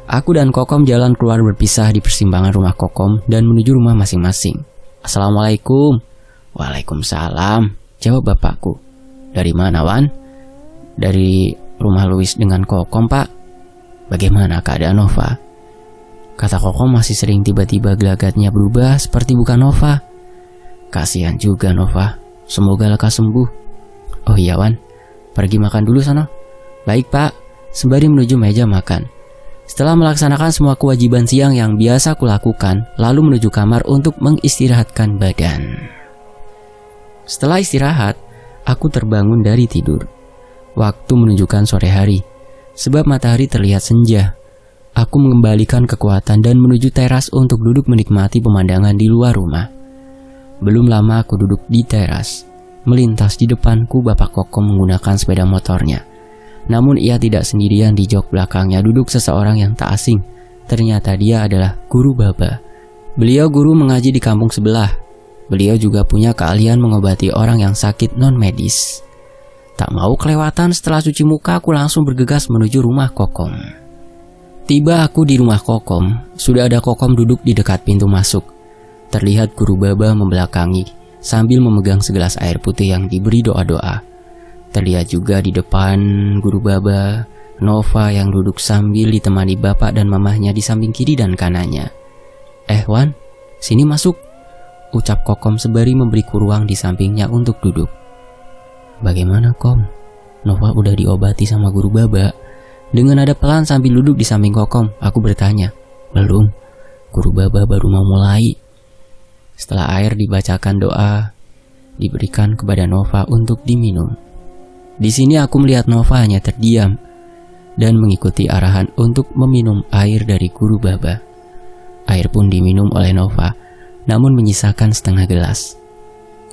Aku dan Kokom jalan keluar berpisah di persimpangan rumah Kokom dan menuju rumah masing-masing. Assalamualaikum. Waalaikumsalam, jawab bapakku. Dari mana, Wan? Dari rumah Louis dengan Kokom, Pak. Bagaimana keadaan Nova? Kata Kokom masih sering tiba-tiba gelagatnya berubah seperti bukan Nova. Kasihan juga Nova, semoga lekas sembuh. Oh iya Wan, pergi makan dulu sana. Baik Pak, sembari menuju meja makan. Setelah melaksanakan semua kewajiban siang yang biasa kulakukan, lalu menuju kamar untuk mengistirahatkan badan. Setelah istirahat, aku terbangun dari tidur. Waktu menunjukkan sore hari, sebab matahari terlihat senja. Aku mengembalikan kekuatan dan menuju teras untuk duduk menikmati pemandangan di luar rumah. Belum lama aku duduk di teras. Melintas di depanku Bapak Kokom menggunakan sepeda motornya. Namun ia tidak sendirian, di jok belakangnya duduk seseorang yang tak asing. Ternyata dia adalah Guru Baba. Beliau guru mengaji di kampung sebelah. Beliau juga punya keahlian mengobati orang yang sakit non-medis. Tak mau kelewatan, setelah cuci muka aku langsung bergegas menuju rumah Kokom. Tiba aku di rumah Kokom, sudah ada Kokom duduk di dekat pintu masuk. Terlihat Guru Baba membelakangi sambil memegang segelas air putih yang diberi doa-doa. Terlihat juga di depan Guru Baba, Nova yang duduk sambil ditemani bapak dan mamahnya di samping kiri dan kanannya. Wan, sini masuk, ucap Kokom sembari memberiku ruang di sampingnya untuk duduk. Bagaimana Kom? Nova udah diobati sama guru Baba. Dengan nada pelan sambil duduk di samping Kokom, aku bertanya. Belum, guru Baba baru mau mulai. Setelah air dibacakan doa, diberikan kepada Nova untuk diminum. Di sini aku melihat Nova hanya terdiam dan mengikuti arahan untuk meminum air dari guru Baba. Air pun diminum oleh Nova, namun menyisakan setengah gelas.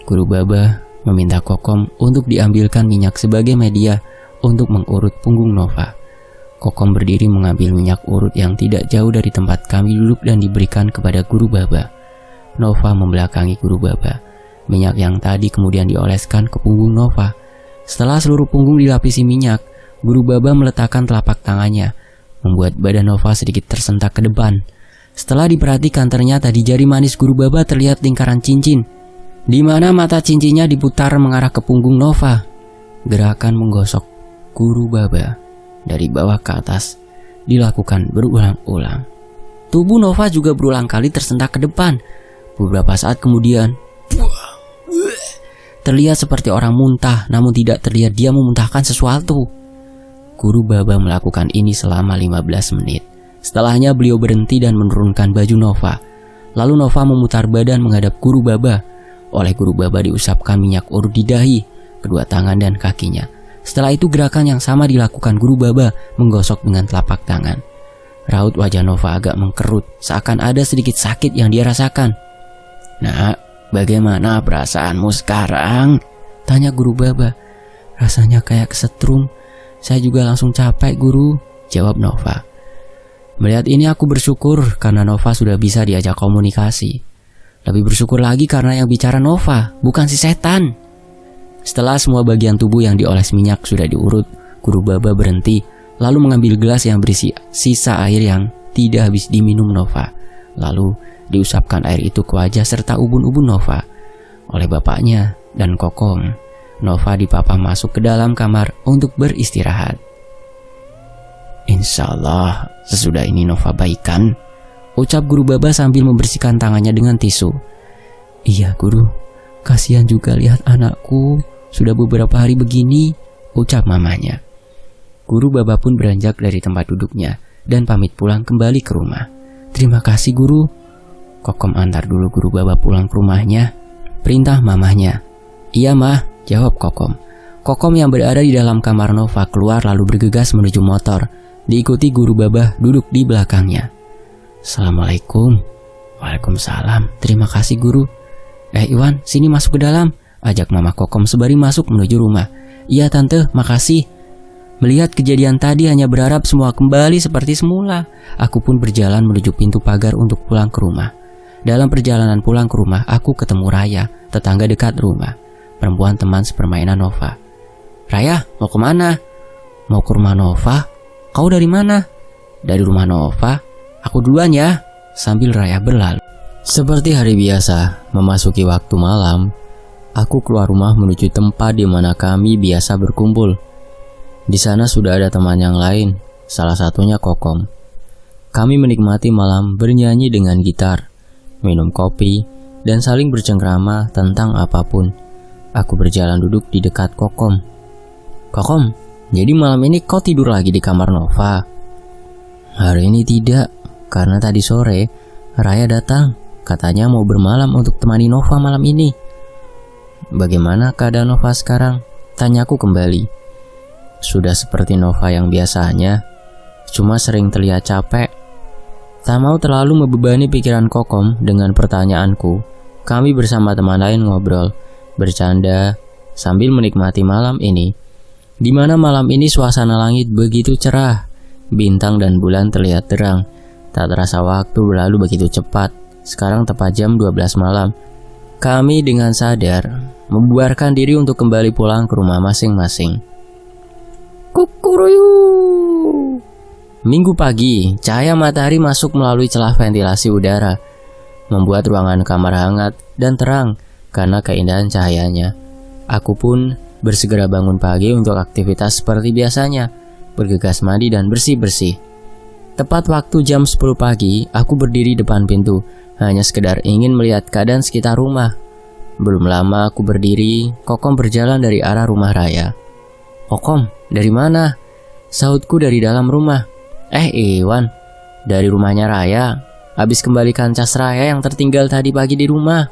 Guru Baba meminta Kokom untuk diambilkan minyak sebagai media untuk mengurut punggung Nova. Kokom berdiri mengambil minyak urut yang tidak jauh dari tempat kami duduk dan diberikan kepada guru Baba. Nova membelakangi guru Baba. Minyak yang tadi kemudian dioleskan ke punggung Nova. Setelah seluruh punggung dilapisi minyak, guru Baba meletakkan telapak tangannya, membuat badan Nova sedikit tersentak ke depan. Setelah diperhatikan, ternyata di jari manis guru Baba terlihat lingkaran cincin, di mana mata cincinnya diputar mengarah ke punggung Nova. Gerakan menggosok guru Baba dari bawah ke atas dilakukan berulang-ulang. Tubuh Nova juga berulang kali tersentak ke depan. Beberapa saat kemudian, terlihat seperti orang muntah, namun tidak terlihat dia memuntahkan sesuatu. Guru Baba melakukan ini selama 15 menit. Setelahnya beliau berhenti dan menurunkan baju Nova. Lalu Nova memutar badan menghadap guru Baba. Oleh guru Baba diusapkan minyak urut di dahi, kedua tangan dan kakinya. Setelah itu gerakan yang sama dilakukan guru Baba menggosok dengan telapak tangan. Raut wajah Nova agak mengkerut, seakan ada sedikit sakit yang dia rasakan. Nak, bagaimana perasaanmu sekarang? Tanya guru Baba. Rasanya kayak kesetrum. Saya juga langsung capek guru, jawab Nova. Melihat ini aku bersyukur karena Nova sudah bisa diajak komunikasi. Lebih bersyukur lagi karena yang bicara Nova, bukan si setan. Setelah semua bagian tubuh yang dioles minyak sudah diurut, guru Baba berhenti, lalu mengambil gelas yang berisi sisa air yang tidak habis diminum Nova. Lalu diusapkan air itu ke wajah serta ubun-ubun Nova. Oleh bapaknya dan Kokom, Nova dipapah masuk ke dalam kamar untuk beristirahat. Insya Allah sesudah ini Nova baikan, ucap guru Baba sambil membersihkan tangannya dengan tisu. Iya guru, kasihan juga lihat anakku sudah beberapa hari begini, ucap mamanya. Guru Baba pun beranjak dari tempat duduknya dan pamit pulang kembali ke rumah. Terima kasih guru. Kokom antar dulu guru Baba pulang ke rumahnya, perintah mamahnya. Iya mah, jawab Kokom. Kokom yang berada di dalam kamar Nova keluar lalu bergegas menuju motor, diikuti guru Baba duduk di belakangnya. Assalamualaikum. Waalaikumsalam, terima kasih guru. Iwan, sini masuk ke dalam, ajak mama Kokom sembari masuk menuju rumah. Iya tante, makasih. Melihat kejadian tadi hanya berharap semua kembali seperti semula. Aku pun berjalan menuju pintu pagar untuk pulang ke rumah. Dalam perjalanan pulang ke rumah, aku ketemu Raya, tetangga dekat rumah, perempuan teman sepermainan Nova. Raya, mau kemana? Mau ke rumah Nova? Kau dari mana? Dari rumah Nova. Aku duluan ya, sambil Raya berlalu. Seperti hari biasa, memasuki waktu malam, aku keluar rumah menuju tempat di mana kami biasa berkumpul. Di sana sudah ada teman yang lain, salah satunya Kokom. Kami menikmati malam bernyanyi dengan gitar, minum kopi, dan saling bercengkrama tentang apapun. Aku berjalan duduk di dekat Kokom. Kokom, jadi malam ini kau tidur lagi di kamar Nova? Hari ini tidak, karena tadi sore Raya datang, katanya mau bermalam untuk temani Nova malam ini. Bagaimana keadaan Nova sekarang? Tanyaku kembali. Sudah seperti Nova yang biasanya, cuma sering terlihat capek. Tak mau terlalu membebani pikiran Kokom dengan pertanyaanku, kami bersama teman lain ngobrol, bercanda, sambil menikmati malam ini. Di mana malam ini suasana langit begitu cerah, bintang dan bulan terlihat terang. Tak terasa waktu berlalu begitu cepat. Sekarang tepat jam 12 malam. Kami dengan sadar membuarkan diri untuk kembali pulang ke rumah masing-masing. Kukuruyu. Minggu pagi, cahaya matahari masuk melalui celah ventilasi udara, membuat ruangan kamar hangat dan terang karena keindahan cahayanya. Aku pun bersegera bangun pagi untuk aktivitas seperti biasanya, bergegas mandi dan bersih-bersih. Tepat waktu jam 10 pagi, aku berdiri depan pintu, hanya sekedar ingin melihat keadaan sekitar rumah. Belum lama aku berdiri, Kokom berjalan dari arah rumah Raya. "Kokom, dari mana?" Sahutku dari dalam rumah. Iwan, dari rumahnya Raya. Habis kembalikan cas Raya yang tertinggal tadi pagi di rumah."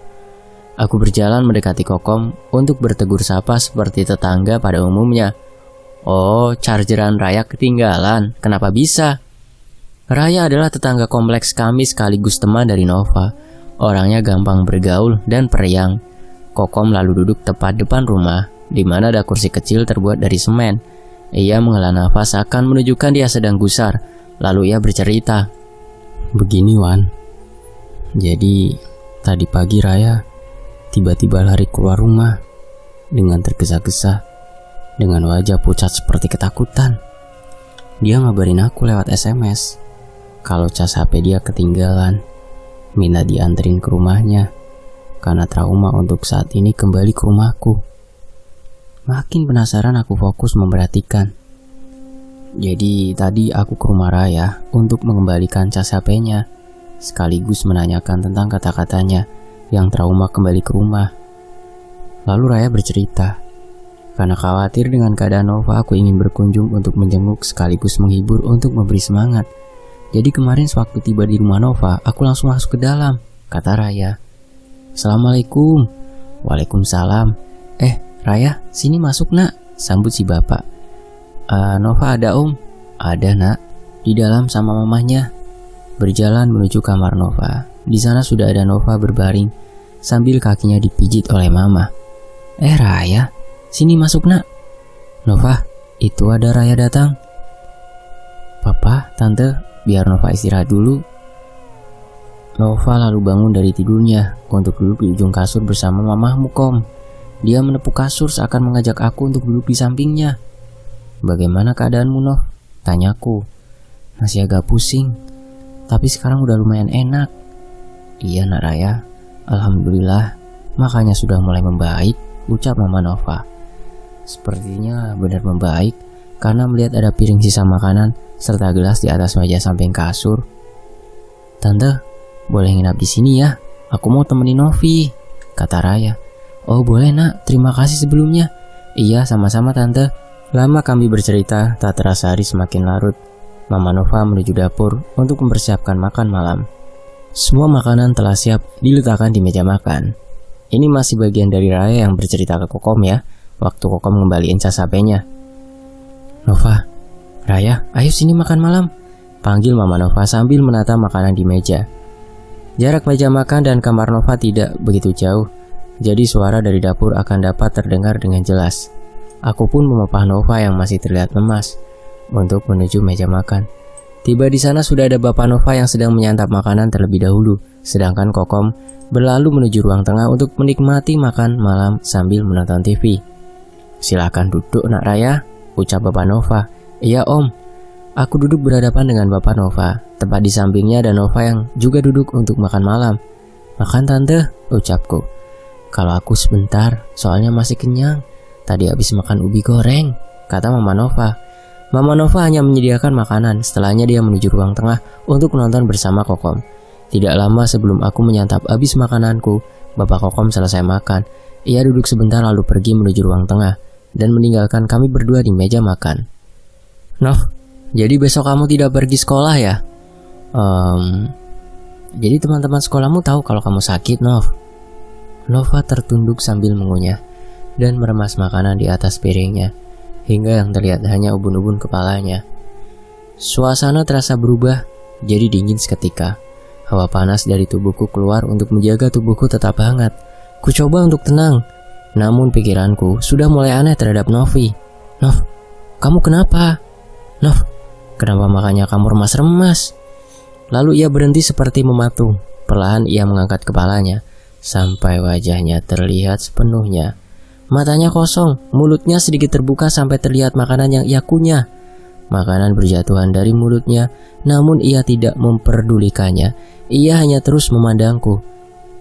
Aku berjalan mendekati Kokom untuk bertegur sapa seperti tetangga pada umumnya. "Oh, chargeran Raya ketinggalan. Kenapa bisa?" Raya adalah tetangga kompleks kami sekaligus teman dari Nova. Orangnya gampang bergaul dan periang. Kokom lalu duduk tepat depan rumah, di mana ada kursi kecil terbuat dari semen. Ia menghela nafas akan menunjukkan dia sedang gusar. Lalu ia bercerita. "Begini Wan, jadi tadi pagi Raya tiba-tiba lari keluar rumah dengan tergesa-gesa, dengan wajah pucat seperti ketakutan. Dia ngabarin aku lewat SMS kalau cas HP dia ketinggalan, minta dianterin ke rumahnya karena trauma untuk saat ini kembali ke rumahku." Makin penasaran aku fokus memperhatikan. Jadi tadi aku ke rumah Raya untuk mengembalikan cas HP-nya, sekaligus menanyakan tentang kata-katanya yang trauma kembali ke rumah. Lalu Raya bercerita, karena khawatir dengan keadaan Nova, aku ingin berkunjung untuk menjenguk sekaligus menghibur untuk memberi semangat. Jadi kemarin sewaktu tiba di rumah Nova, aku langsung masuk ke dalam, kata Raya. "Assalamualaikum." "Waalaikumsalam." Raya, sini masuk nak," sambut si bapak. "Nova ada om?" "Ada nak, di dalam sama mamahnya." Berjalan menuju kamar Nova. Di sana sudah ada Nova berbaring sambil kakinya dipijit oleh mama. "Raya, sini masuk nak." "Nova, itu ada Raya datang." "Papa, tante, biar Nova istirahat dulu." Nova lalu bangun dari tidurnya untuk duduk di ujung kasur bersama mamahmu Kom. Dia menepuk kasur seakan mengajak aku untuk duduk di sampingnya. "Bagaimana keadaanmu Nov?" tanyaku. "Masih agak pusing, tapi sekarang udah lumayan enak." "Iya nak Raya, alhamdulillah, makanya sudah mulai membaik," ucap mama Nova. Sepertinya benar membaik karena melihat ada piring sisa makanan serta gelas di atas meja samping kasur. "Tante, boleh nginap di sini ya? Aku mau temenin Novi," kata Raya. "Oh boleh nak, terima kasih sebelumnya." "Iya sama-sama tante." Lama kami bercerita, tak terasa hari semakin larut. Mama Nova menuju dapur untuk mempersiapkan makan malam. Semua makanan telah siap diletakkan di meja makan. Ini masih bagian dari Raya yang bercerita ke Kokom ya, waktu Kokom ngembaliin cas HP-nya. "Nova, Raya, ayo sini makan malam," panggil mama Nova sambil menata makanan di meja. Jarak meja makan dan kamar Nova tidak begitu jauh, jadi suara dari dapur akan dapat terdengar dengan jelas. Aku pun memapah Nova yang masih terlihat lemas untuk menuju meja makan. Tiba di sana sudah ada Bapak Nova yang sedang menyantap makanan terlebih dahulu, sedangkan Kokom berlalu menuju ruang tengah untuk menikmati makan malam sambil menonton TV. "Silakan duduk nak Raya," ucap Bapak Nova. "Iya om." Aku duduk berhadapan dengan Bapak Nova. Tepat di sampingnya ada Nova yang juga duduk untuk makan malam. "Makan tante," ucapku. "Kalau aku sebentar, soalnya masih kenyang. Tadi habis makan ubi goreng," kata Mama Nova. Mama Nova hanya menyediakan makanan, setelahnya dia menuju ruang tengah untuk menonton bersama Kokom. Tidak lama sebelum aku menyantap habis makananku, Bapak Kokom selesai makan. Ia duduk sebentar lalu pergi menuju ruang tengah dan meninggalkan kami berdua di meja makan. "Nov, jadi besok kamu tidak pergi sekolah ya?" Jadi teman-teman sekolahmu tahu kalau kamu sakit, Nov?" Nova tertunduk sambil mengunyah dan meremas makanan di atas piringnya, hingga yang terlihat hanya ubun-ubun kepalanya. Suasana terasa berubah, jadi dingin seketika. Hawa panas dari tubuhku keluar untuk menjaga tubuhku tetap hangat. Ku coba untuk tenang, namun pikiranku sudah mulai aneh terhadap Novi. "Nov, kamu kenapa? Nov, kenapa makanya kamu remas-remas?" Lalu ia berhenti seperti mematung. Perlahan ia mengangkat kepalanya, sampai wajahnya terlihat sepenuhnya. Matanya kosong, mulutnya sedikit terbuka sampai terlihat makanan yang ia kunyah. Makanan berjatuhan dari mulutnya, namun ia tidak memperdulikannya. Ia hanya terus memandangku.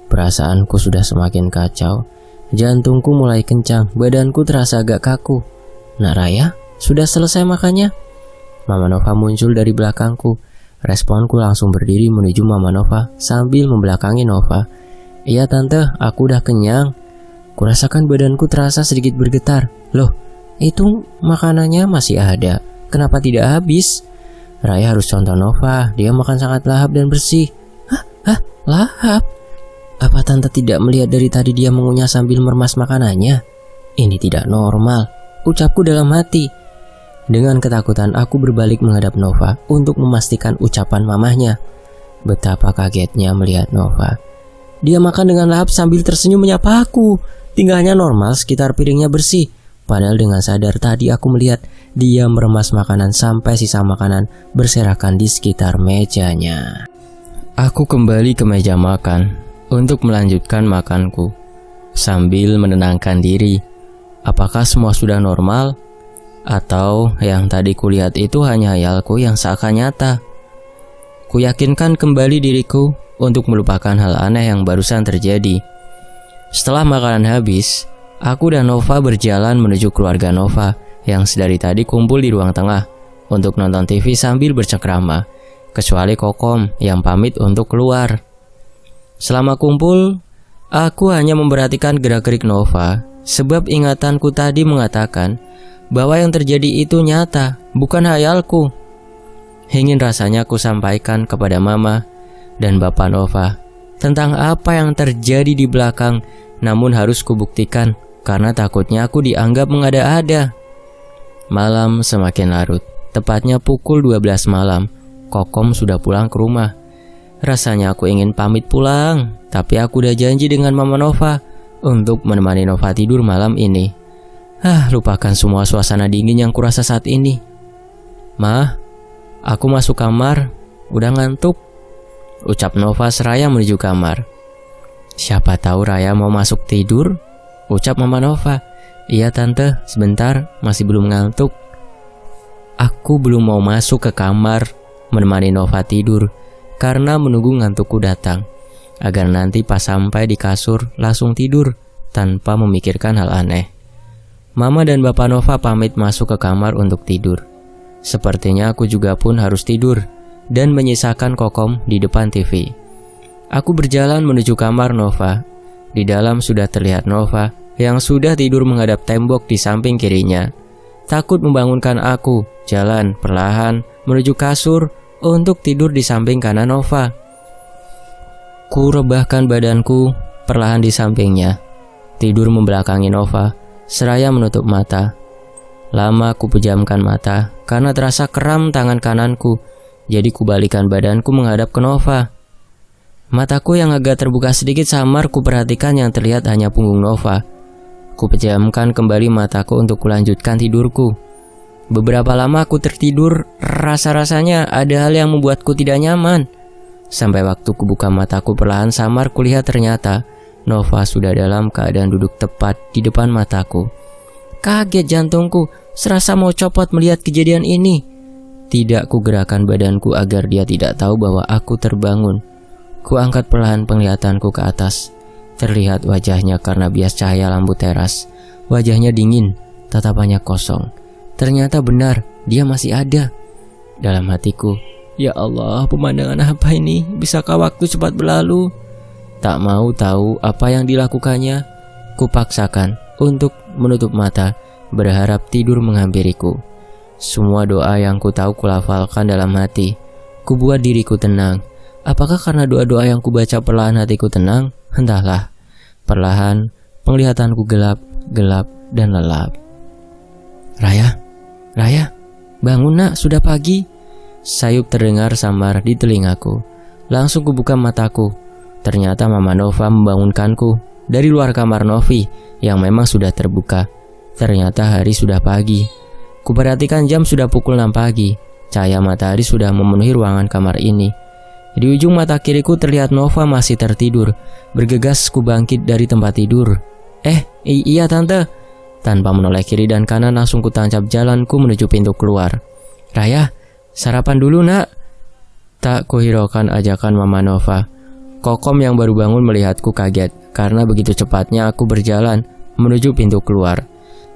Perasaanku sudah semakin kacau. Jantungku mulai kencang, badanku terasa agak kaku. "Nak Raya, sudah selesai makannya?" Mama Nova muncul dari belakangku. Responku langsung berdiri menuju Mama Nova sambil membelakangi Nova. "Iya tante, aku udah kenyang." Kurasakan badanku terasa sedikit bergetar. Loh, itu makanannya masih ada. Kenapa tidak habis? Raya harus contoh Nova, dia makan sangat lahap dan bersih. Hah? Lahap? Apa tante tidak melihat dari tadi dia mengunyah sambil meremas makanannya? Ini tidak normal, ucapku dalam hati. Dengan ketakutan aku berbalik menghadap Nova untuk memastikan ucapan mamahnya. Betapa kagetnya melihat Nova. Dia makan dengan lahap sambil tersenyum menyapa aku. Tingkahnya normal sekitar piringnya bersih. Padahal dengan sadar tadi aku melihat dia meremas makanan sampai sisa makanan berserakan di sekitar mejanya. Aku kembali ke meja makan untuk melanjutkan makanku sambil menenangkan diri. Apakah semua sudah normal? Atau yang tadi kulihat itu hanya hayalku yang seakan nyata? Kuyakinkan kembali diriku untuk melupakan hal aneh yang barusan terjadi. Setelah makanan habis, aku dan Nova berjalan menuju keluarga Nova yang sedari tadi kumpul di ruang tengah untuk nonton TV sambil bercengkrama, kecuali Kokom yang pamit untuk keluar. Selama kumpul, aku hanya memperhatikan gerak-gerik Nova, sebab ingatanku tadi mengatakan bahwa yang terjadi itu nyata, bukan hayalku. Ingin rasanya aku sampaikan kepada Mama dan Bapak Nova tentang apa yang terjadi di belakang, namun harus kubuktikan karena takutnya aku dianggap mengada-ada. Malam semakin larut, tepatnya pukul 12 malam. Kokom sudah pulang ke rumah. Rasanya aku ingin pamit pulang, tapi aku udah janji dengan Mama Nova untuk menemani Nova tidur malam ini. Lupakan semua suasana dingin yang kurasa saat ini. Ma, aku masuk kamar, udah ngantuk, ucap Nova seraya menuju kamar. Siapa tahu Raya mau masuk tidur, ucap Mama Nova. Iya tante, sebentar, masih belum ngantuk. Aku belum mau masuk ke kamar menemani Nova tidur karena menunggu ngantukku datang, agar nanti pas sampai di kasur langsung tidur tanpa memikirkan hal aneh. Mama dan Bapak Nova pamit masuk ke kamar untuk tidur. Sepertinya aku juga pun harus tidur dan menyisakan Kokom di depan TV. Aku berjalan menuju kamar Nova. Di dalam sudah terlihat Nova yang sudah tidur menghadap tembok di samping kirinya. Takut membangunkan aku, jalan perlahan menuju kasur untuk tidur di samping kanan Nova. Ku rebahkan badanku perlahan di sampingnya, tidur membelakangi Nova, seraya menutup mata. Lama ku pejamkan mata karena terasa kram tangan kananku, jadi ku balikan badanku menghadap ke Nova. Mataku yang agak terbuka sedikit samar ku perhatikan yang terlihat hanya punggung Nova. Ku pejamkan kembali mataku untuk kulanjutkan tidurku. Beberapa lama aku tertidur, rasa-rasanya ada hal yang membuatku tidak nyaman. Sampai waktu ku buka mataku perlahan samar kulihat ternyata Nova sudah dalam keadaan duduk tepat di depan mataku. Kaget jantungku, serasa mau copot melihat kejadian ini. Tidak ku gerakan badanku agar dia tidak tahu bahwa aku terbangun. Ku angkat perlahan penglihatanku ke atas. Terlihat wajahnya karena bias cahaya lampu teras. Wajahnya dingin, tatapannya kosong. Ternyata benar, dia masih ada. Dalam hatiku, ya Allah, pemandangan apa ini? Bisakah waktu cepat berlalu? Tak mau tahu apa yang dilakukannya, ku paksakan untuk menutup mata, berharap tidur menghampiriku. Semua doa yang ku tahu kulafalkan dalam hati. Ku buat diriku tenang. Apakah karena doa-doa yang kubaca perlahan hatiku tenang? Entahlah. Perlahan, penglihatanku gelap, dan lelap. Raya, bangun nak, sudah pagi. Sayup terdengar samar di telingaku. Langsung kubuka mataku. Ternyata Mama Nova membangunkanku dari luar kamar Novi yang memang sudah terbuka. Ternyata hari sudah pagi. Kuperhatikan jam sudah pukul 6 pagi. Cahaya matahari sudah memenuhi ruangan kamar ini. Di ujung mata kiriku terlihat Nova masih tertidur. Bergegas ku bangkit dari tempat tidur. Iya tante. Tanpa menoleh kiri dan kanan langsung ku tancap jalanku menuju pintu keluar. Raya, sarapan dulu nak. Tak kuhiraukan ajakan Mama Nova. Kokom yang baru bangun melihatku kaget karena begitu cepatnya aku berjalan menuju pintu keluar.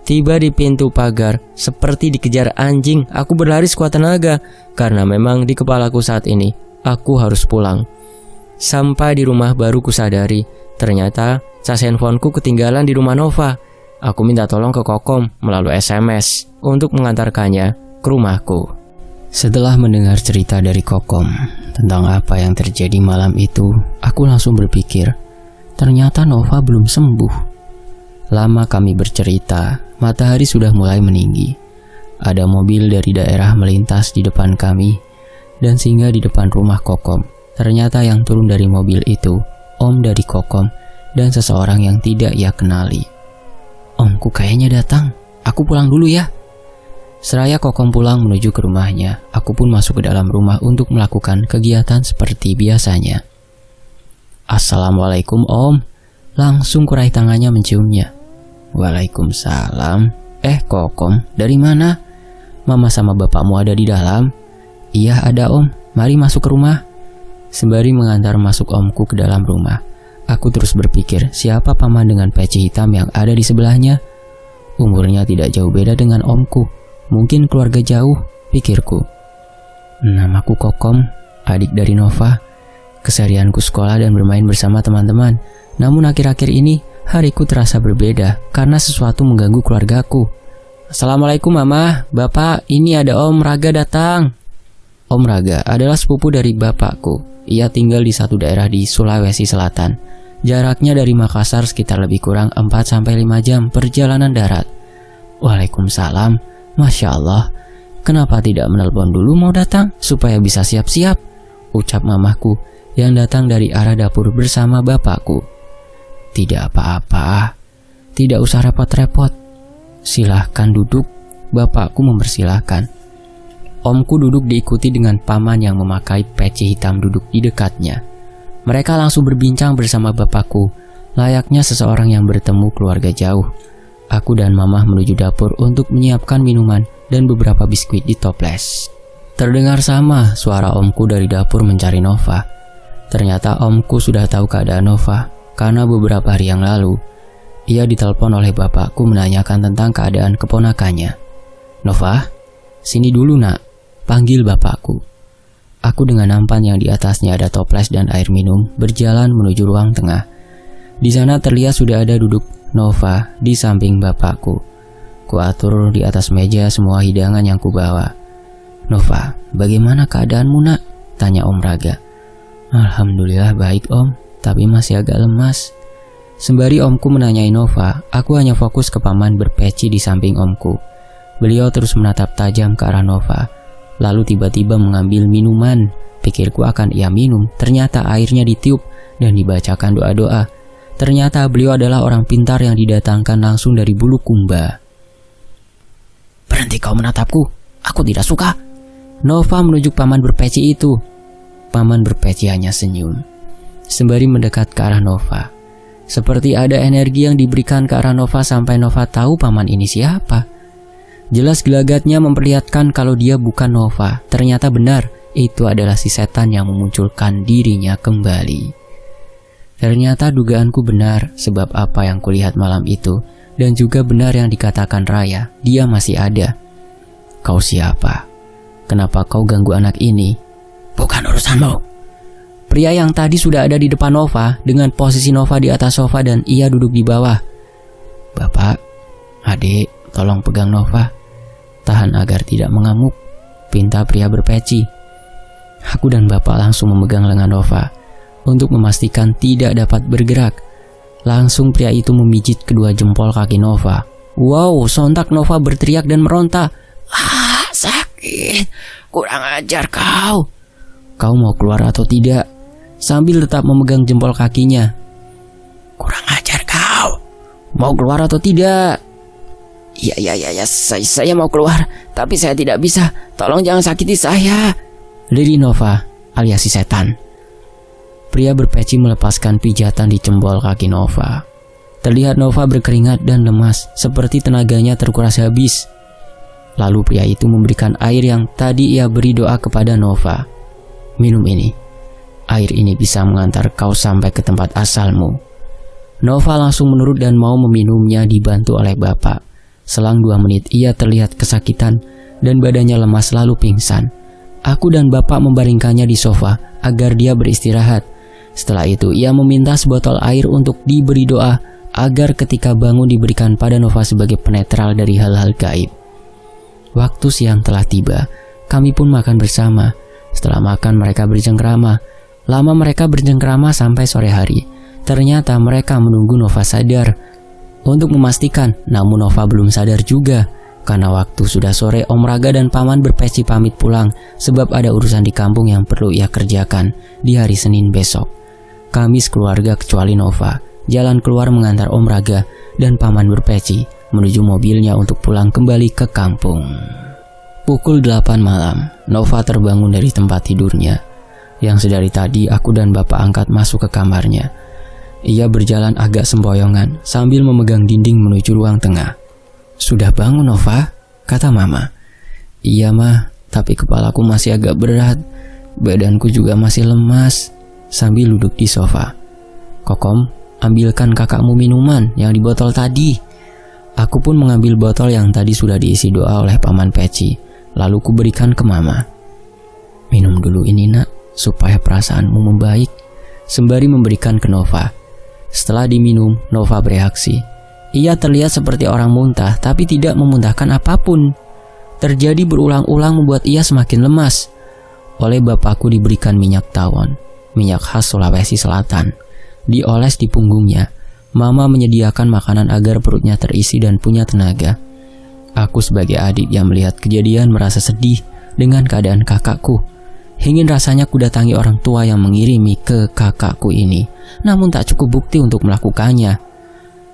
Tiba di pintu pagar, seperti dikejar anjing, aku berlari sekuat tenaga karena memang di kepalaku saat ini aku harus pulang. Sampai di rumah baru kusadari Ternyata cas handphoneku ketinggalan di rumah Nova. Aku minta tolong ke Kokom melalui SMS untuk mengantarkannya ke rumahku. Setelah mendengar cerita dari Kokom tentang apa yang terjadi malam itu, aku langsung berpikir, ternyata Nova belum sembuh. Lama kami bercerita, matahari sudah mulai meninggi. Ada mobil dari daerah melintas di depan kami dan singgah di depan rumah Kokom. Ternyata yang turun dari mobil itu om dari Kokom dan seseorang yang tidak ia kenali. Omku kayaknya datang, aku pulang dulu ya. Seraya Kokom pulang menuju ke rumahnya, aku pun masuk ke dalam rumah untuk melakukan kegiatan seperti biasanya. Assalamualaikum om, langsung kurai tangannya menciumnya. Waalaikumsalam. Kokom, dari mana? Mama sama bapakmu ada di dalam? Iya ada om, mari masuk ke rumah. Sembari mengantar masuk omku ke dalam rumah, aku terus berpikir siapa paman dengan peci hitam yang ada di sebelahnya. Umurnya tidak jauh beda dengan omku, mungkin keluarga jauh, pikirku. Namaku Kokom, adik dari Nova. Keseharianku sekolah dan bermain bersama teman-teman. Namun akhir-akhir ini hariku terasa berbeda karena sesuatu mengganggu keluargaku. Assalamualaikum mama, bapak, ini ada om Raga datang. Om Raga adalah sepupu dari bapakku. Ia tinggal di satu daerah di Sulawesi Selatan. Jaraknya dari Makassar sekitar lebih kurang 4-5 jam perjalanan darat. Waalaikumsalam. Masya Allah. Kenapa tidak menelpon dulu mau datang supaya bisa siap-siap? Ucap mamahku yang datang dari arah dapur bersama bapakku. Tidak apa-apa. Tidak usah repot-repot. Silahkan duduk. Bapakku mempersilahkan. Omku duduk diikuti dengan paman yang memakai peci hitam duduk di dekatnya. Mereka langsung berbincang bersama bapakku, layaknya seseorang yang bertemu keluarga jauh. Aku dan mamah menuju dapur untuk menyiapkan minuman dan beberapa biskuit di toples. Terdengar sama suara omku dari dapur mencari Nova. Ternyata omku sudah tahu keadaan Nova, karena beberapa hari yang lalu, ia ditelepon oleh bapakku menanyakan tentang keadaan keponakannya. Nova, sini dulu nak. Panggil bapakku. Aku dengan nampan yang di atasnya ada toples dan air minum berjalan menuju ruang tengah. Di sana terlihat sudah ada duduk Nova di samping bapakku. Kuatur di atas meja semua hidangan yang kubawa. Nova, bagaimana keadaanmu nak? Tanya Om Raga. Alhamdulillah baik om, tapi masih agak lemas. Sembari omku menanyai Nova, aku hanya fokus ke paman berpeci di samping omku. Beliau terus menatap tajam ke arah Nova. Lalu tiba-tiba mengambil minuman. Pikirku akan ia minum, ternyata airnya ditiup dan dibacakan doa-doa. Ternyata beliau adalah orang pintar yang didatangkan langsung dari Bulukumba. Berhenti kau menatapku, aku tidak suka. Nova menunjuk paman berpeci itu. Paman berpeci hanya senyum, sembari mendekat ke arah Nova. Seperti ada energi yang diberikan ke arah Nova sampai Nova tahu paman ini siapa. Jelas gelagatnya memperlihatkan kalau dia bukan Nova. Ternyata benar, itu adalah si setan yang memunculkan dirinya kembali. Ternyata dugaanku benar, sebab apa yang kulihat malam itu, dan juga benar yang dikatakan Raya, dia masih ada. Kau siapa? Kenapa kau ganggu anak ini? Bukan urusanmu. Pria yang tadi sudah ada di depan Nova, dengan posisi Nova di atas sofa dan ia duduk di bawah. Bapak, adik, tolong pegang Nova. Tahan agar tidak mengamuk, pinta pria berpeci. Aku dan bapak langsung memegang lengan Nova untuk memastikan tidak dapat bergerak. Langsung pria itu memijit kedua jempol kaki Nova. Wow, sontak Nova berteriak dan meronta. Ah, sakit. Kurang ajar kau. Kau mau keluar atau tidak? Sambil tetap memegang jempol kakinya. Kurang ajar kau. Mau keluar atau tidak? Ya, saya mau keluar, tapi saya tidak bisa. Tolong jangan sakiti saya. Liri Nova, alias si setan. Pria berpeci melepaskan pijatan di jempol kaki Nova. Terlihat Nova berkeringat dan lemas, seperti tenaganya terkuras habis. Lalu pria itu memberikan air yang tadi ia beri doa kepada Nova. Minum ini. Air ini bisa mengantar kau sampai ke tempat asalmu. Nova langsung menurut dan mau meminumnya dibantu oleh bapak. Selang 2 menit ia terlihat kesakitan dan badannya lemas lalu pingsan. Aku dan bapak membaringkannya di sofa agar dia beristirahat. Setelah itu ia meminta sebotol air untuk diberi doa agar ketika bangun diberikan pada Nova sebagai penetral dari hal-hal gaib. Waktu siang telah tiba, kami pun makan bersama. Setelah makan mereka bercengkrama. Lama mereka bercengkrama sampai sore hari. Ternyata mereka menunggu Nova sadar. Untuk memastikan, namun Nova belum sadar juga. Karena waktu sudah sore, Om Raga dan Paman berpeci pamit pulang sebab ada urusan di kampung yang perlu ia kerjakan di hari Senin besok. Kami sekeluarga kecuali Nova jalan keluar mengantar Om Raga dan Paman berpeci menuju mobilnya untuk pulang kembali ke kampung. Pukul 8 malam, Nova terbangun dari tempat tidurnya yang sedari tadi aku dan bapak angkat masuk ke kamarnya. Ia berjalan agak sempoyongan sambil memegang dinding menuju ruang tengah. "Sudah bangun, Nova?" kata Mama. "Iya, Ma, tapi kepalaku masih agak berat. Badanku juga masih lemas," sambil duduk di sofa. "Kokom, ambilkan kakakmu minuman yang di botol tadi." Aku pun mengambil botol yang tadi sudah diisi doa oleh Paman Peci. Lalu kuberikan ke Mama. "Minum dulu ini, Nak, supaya perasaanmu membaik," sembari memberikan ke Nova. Setelah diminum, Nova bereaksi. Ia terlihat seperti orang muntah, tapi tidak memuntahkan apapun. Terjadi berulang-ulang membuat ia semakin lemas. Oleh bapakku diberikan minyak tawon, minyak khas Sulawesi Selatan. Dioles di punggungnya. Mama menyediakan makanan agar perutnya terisi dan punya tenaga. Aku sebagai adik yang melihat kejadian merasa sedih dengan keadaan kakakku. Ingin rasanya kudatangi orang tua yang mengirimi ke kakakku ini, namun tak cukup bukti untuk melakukannya.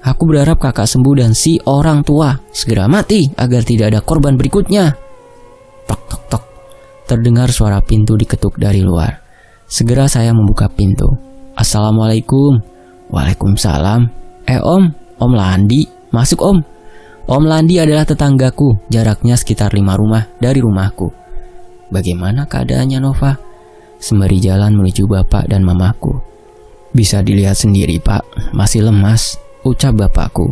Aku berharap kakak sembuh dan si orang tua segera mati agar tidak ada korban berikutnya. Tok tok tok. Terdengar suara pintu diketuk dari luar. Segera saya membuka pintu. "Assalamualaikum." "Waalaikumsalam." Om Landi, masuk Om." Om Landi adalah tetanggaku, jaraknya sekitar 5 rumah dari rumahku. "Bagaimana keadaannya, Nova?" Sembari jalan menuju bapak dan mamaku. "Bisa dilihat sendiri, Pak, masih lemas," ucap bapakku.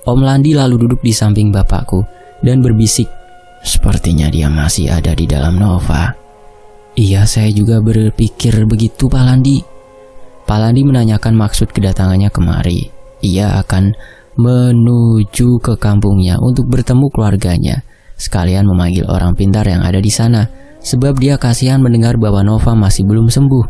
Om Landi lalu duduk di samping bapakku dan berbisik, "Sepertinya dia masih ada di dalam, Nova." "Iya, saya juga berpikir begitu, Pak Landi." Pak Landi menanyakan maksud kedatangannya kemari. Ia akan menuju ke kampungnya untuk bertemu keluarganya, sekalian memanggil orang pintar yang ada di sana, sebab dia kasihan mendengar bahwa Nova masih belum sembuh.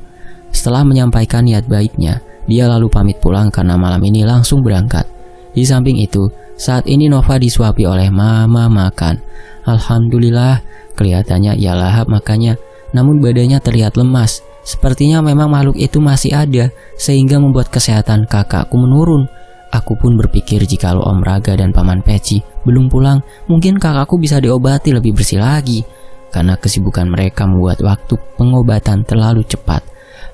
Setelah menyampaikan niat baiknya, dia lalu pamit pulang karena malam ini langsung berangkat. Di samping itu, saat ini Nova disuapi oleh Mama makan. Alhamdulillah, kelihatannya ia lahap makannya, namun badannya terlihat lemas. Sepertinya memang makhluk itu masih ada, sehingga membuat kesehatan kakakku menurun. Aku pun berpikir jikalau Om Raga dan Paman Peci belum pulang, mungkin kakakku bisa diobati lebih bersih lagi. Karena kesibukan mereka membuat waktu pengobatan terlalu cepat.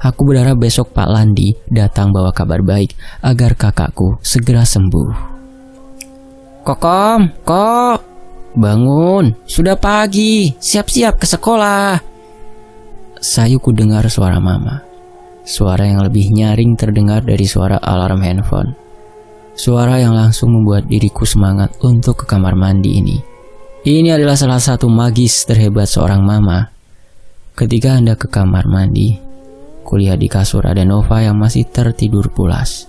Aku berharap besok Pak Landi datang bawa kabar baik agar kakakku segera sembuh. "Kokom, Kok, bangun, sudah pagi, siap-siap ke sekolah." Sayuku dengar suara Mama. Suara yang lebih nyaring terdengar dari suara alarm handphone. Suara yang langsung membuat diriku semangat untuk ke kamar mandi ini. Ini adalah salah satu magis terhebat seorang mama. Ketika hendak ke kamar mandi, kulihat di kasur ada Nova yang masih tertidur pulas.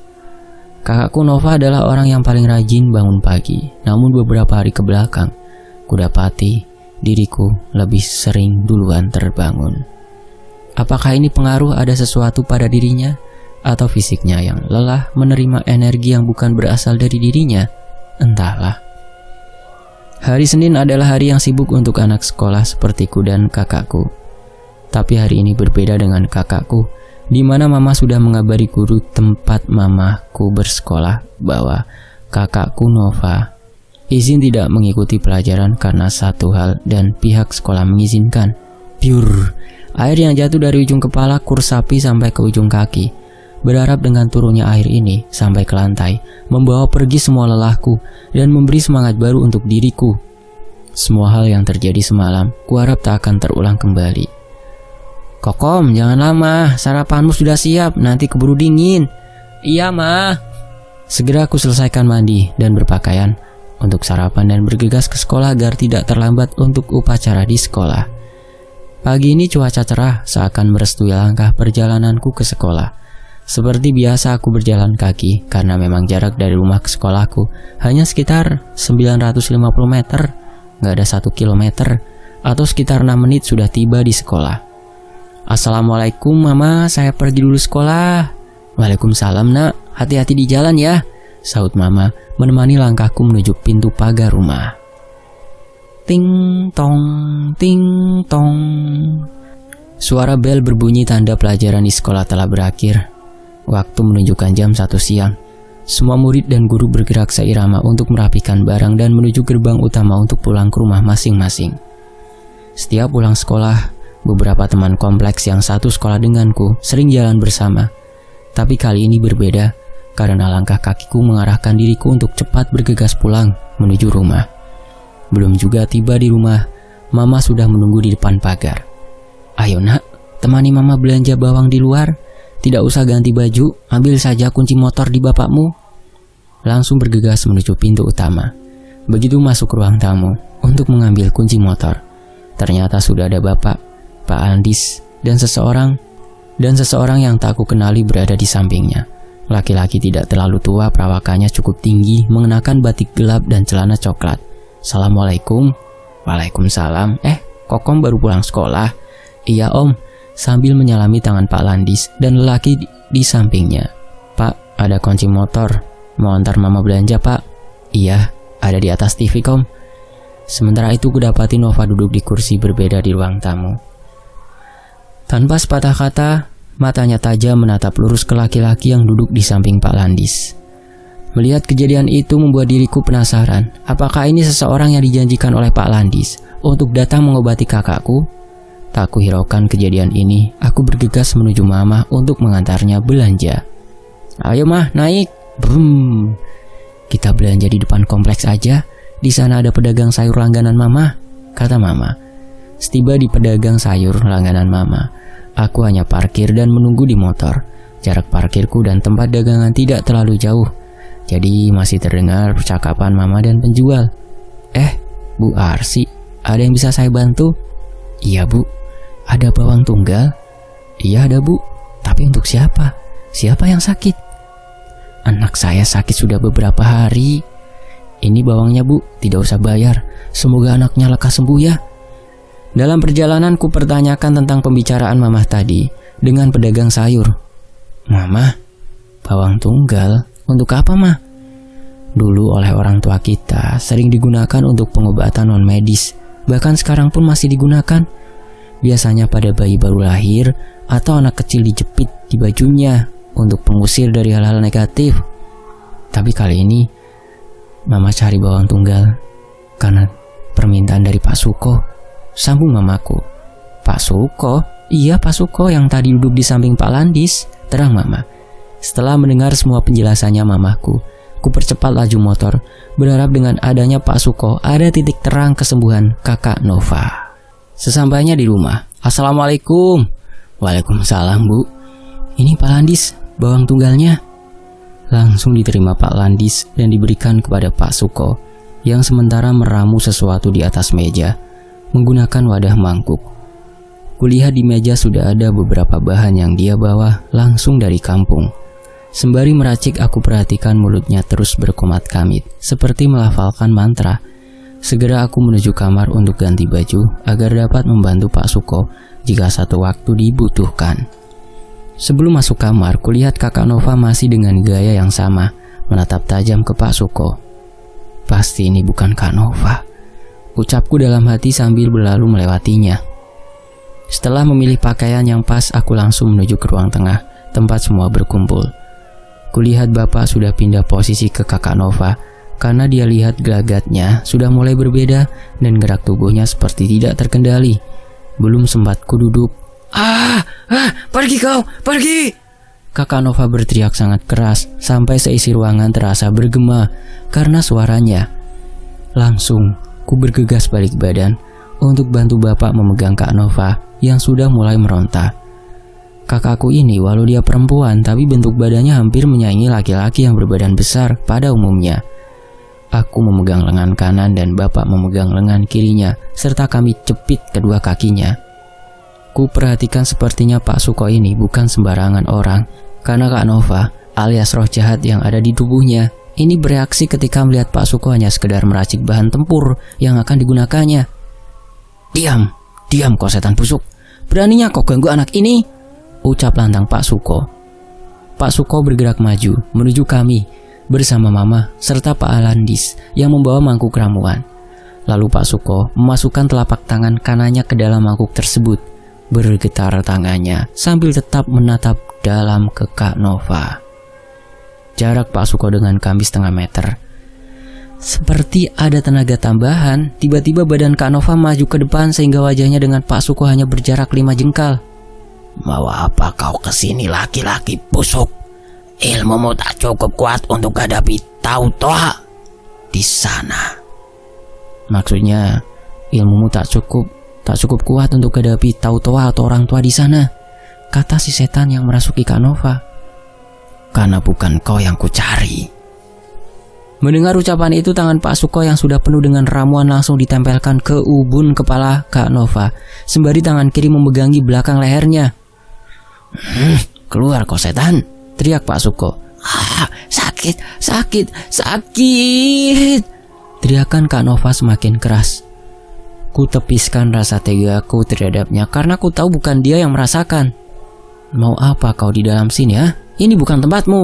Kakakku Nova adalah orang yang paling rajin bangun pagi. Namun beberapa hari ke belakang, kudapati diriku lebih sering duluan terbangun. Apakah ini pengaruh ada sesuatu pada dirinya? Atau fisiknya yang lelah menerima energi yang bukan berasal dari dirinya? Entahlah. Hari Senin adalah hari yang sibuk untuk anak sekolah sepertiku dan kakakku. Tapi hari ini berbeda dengan kakakku, di mana Mama sudah mengabari guru tempat mamaku bersekolah bahwa kakakku Nova izin tidak mengikuti pelajaran karena satu hal dan pihak sekolah mengizinkan. Pure, air yang jatuh dari ujung kepala kursapi sampai ke ujung kaki. Berharap dengan turunnya air ini sampai ke lantai, membawa pergi semua lelahku dan memberi semangat baru untuk diriku. Semua hal yang terjadi semalam, kuharap tak akan terulang kembali. "Kokom, jangan lama, sarapanmu sudah siap, nanti keburu dingin." "Iya, Ma." Segera aku selesaikan mandi dan berpakaian untuk sarapan dan bergegas ke sekolah agar tidak terlambat untuk upacara di sekolah. Pagi ini cuaca cerah seakan merestui langkah perjalananku ke sekolah. Seperti biasa aku berjalan kaki karena memang jarak dari rumah ke sekolahku hanya sekitar 950 meter, gak ada 1 kilometer, atau sekitar 6 menit sudah tiba di sekolah. Assalamualaikum mama, saya pergi dulu sekolah. Waalaikumsalam nak, hati-hati di jalan ya, sahut mama menemani langkahku menuju pintu pagar rumah. Ting tong, ting tong. Suara bel berbunyi tanda pelajaran di sekolah telah berakhir. Waktu menunjukkan jam 1 siang. Semua murid dan guru bergerak seirama untuk merapikan barang dan menuju gerbang utama untuk pulang ke rumah masing-masing. Setiap pulang sekolah, beberapa teman kompleks yang satu sekolah denganku sering jalan bersama. Tapi kali ini berbeda karena langkah kakiku mengarahkan diriku untuk cepat bergegas pulang menuju rumah. Belum juga tiba di rumah, mama sudah menunggu di depan pagar. Ayo nak, temani mama belanja bawang di luar. Tidak usah ganti baju, ambil saja kunci motor di bapakmu. Langsung bergegas menuju pintu utama. Begitu masuk ruang tamu untuk mengambil kunci motor, ternyata sudah ada bapak, Pak Andis, dan seseorang yang tak aku kenali berada di sampingnya. Laki-laki tidak terlalu tua, perawakannya cukup tinggi, mengenakan batik gelap dan celana coklat. Assalamualaikum. Waalaikumsalam. Kokom baru pulang sekolah? Iya om, sambil menyalami tangan Pak Landis dan lelaki di sampingnya. Pak, ada kunci motor. Mau antar mama belanja pak? Iya, ada di atas TV kom. Sementara itu kudapati Nova duduk di kursi berbeda di ruang tamu. Tanpa sepatah kata, matanya tajam menatap lurus ke laki-laki yang duduk di samping Pak Landis. Melihat kejadian itu membuat diriku penasaran, apakah ini seseorang yang dijanjikan oleh Pak Landis untuk datang mengobati kakakku? Tak kuhiraukan kejadian ini, aku bergegas menuju mama untuk mengantarnya belanja. Ayo mah, naik. Brum. Kita belanja di depan kompleks aja. Di sana ada pedagang sayur langganan mama, kata mama. Setiba di pedagang sayur langganan mama, aku hanya parkir dan menunggu di motor. Jarak parkirku dan tempat dagangan tidak terlalu jauh, jadi masih terdengar percakapan mama dan penjual. Bu Arsi, ada yang bisa saya bantu? Iya bu. Ada bawang tunggal? Iya ada bu. Tapi untuk siapa? Siapa yang sakit? Anak saya sakit sudah beberapa hari. Ini bawangnya bu, tidak usah bayar. Semoga anaknya lekas sembuh ya. Dalam perjalanan ku pertanyakan tentang pembicaraan mamah tadi dengan pedagang sayur. Mama, bawang tunggal untuk apa mah? Dulu oleh orang tua kita sering digunakan untuk pengobatan non medis. Bahkan sekarang pun masih digunakan. Biasanya pada bayi baru lahir atau anak kecil dijepit di bajunya untuk pengusir dari hal-hal negatif. Tapi kali ini mama cari bawang tunggal karena permintaan dari Pak Suko. Sambung mamaku. Pak Suko? Iya Pak Suko yang tadi duduk di samping Pak Landis, terang mama. Setelah mendengar semua penjelasannya mamaku, ku percepat laju motor, berharap dengan adanya Pak Suko ada titik terang kesembuhan kakak Nova. Sesampainya di rumah, Assalamualaikum. Waalaikumsalam bu. Ini Pak Landis, bawang tunggalnya. Langsung diterima Pak Landis dan diberikan kepada Pak Suko, yang sementara meramu sesuatu di atas meja menggunakan wadah mangkuk. Kulihat di meja sudah ada beberapa bahan yang dia bawa langsung dari kampung. Sembari meracik, aku perhatikan mulutnya terus berkomat kamit seperti melafalkan mantra. Segera aku menuju kamar untuk ganti baju agar dapat membantu Pak Suko jika satu waktu dibutuhkan. Sebelum masuk kamar, kulihat kakak Nova masih dengan gaya yang sama, menatap tajam ke Pak Suko. Pasti ini bukan Kak Nova, ucapku dalam hati sambil berlalu melewatinya. Setelah memilih pakaian yang pas, aku langsung menuju ke ruang tengah, tempat semua berkumpul. Kulihat bapak sudah pindah posisi ke kakak Nova, karena dia lihat gelagatnya sudah mulai berbeda dan gerak tubuhnya seperti tidak terkendali. Belum sempat ku duduk. Pergi kau, pergi! Kakak Nova berteriak sangat keras sampai seisi ruangan terasa bergema karena suaranya. Langsung ku bergegas balik badan untuk bantu bapak memegang Kak Nova yang sudah mulai meronta. Kakakku ini walau dia perempuan tapi bentuk badannya hampir menyaingi laki-laki yang berbadan besar pada umumnya. Aku memegang lengan kanan dan bapak memegang lengan kirinya serta kami cepit kedua kakinya. Ku perhatikan sepertinya Pak Suko ini bukan sembarangan orang. Karena Kak Nova alias roh jahat yang ada di tubuhnya ini bereaksi ketika melihat Pak Suko hanya sekedar meracik bahan tempur yang akan digunakannya. Diam kau setan busuk. Beraninya kau ganggu anak ini, ucap lantang Pak Suko. Pak Suko bergerak maju menuju kami bersama Mama serta Pak Alandis yang membawa mangkuk ramuan. Lalu Pak Suko memasukkan telapak tangan kanannya ke dalam mangkuk tersebut. Bergetar tangannya sambil tetap menatap dalam ke Kak Nova. Jarak Pak Suko dengan kami setengah meter. Seperti ada tenaga tambahan, tiba-tiba badan Kak Nova maju ke depan sehingga wajahnya dengan Pak Suko hanya berjarak 5 jengkal. Mau apa kau kesini laki-laki busuk? Ilmumu tak cukup kuat untuk hadapi Tau Toha di sana. Maksudnya ilmumu tak cukup kuat untuk hadapi Tau Toha atau orang tua di sana, kata si setan yang merasuki Kak Nova. Karena bukan kau yang kucari. Mendengar ucapan itu, tangan Pak Suko yang sudah penuh dengan ramuan langsung ditempelkan ke ubun kepala Kak Nova, sembari tangan kiri memegangi belakang lehernya. Keluar kau setan, teriak Pak Suko. Sakit. Teriakan Kak Nova semakin keras. Ku tepiskan rasa tegaku terhadapnya karena ku tahu bukan dia yang merasakan. Mau apa kau di dalam sini ya? Ini bukan tempatmu.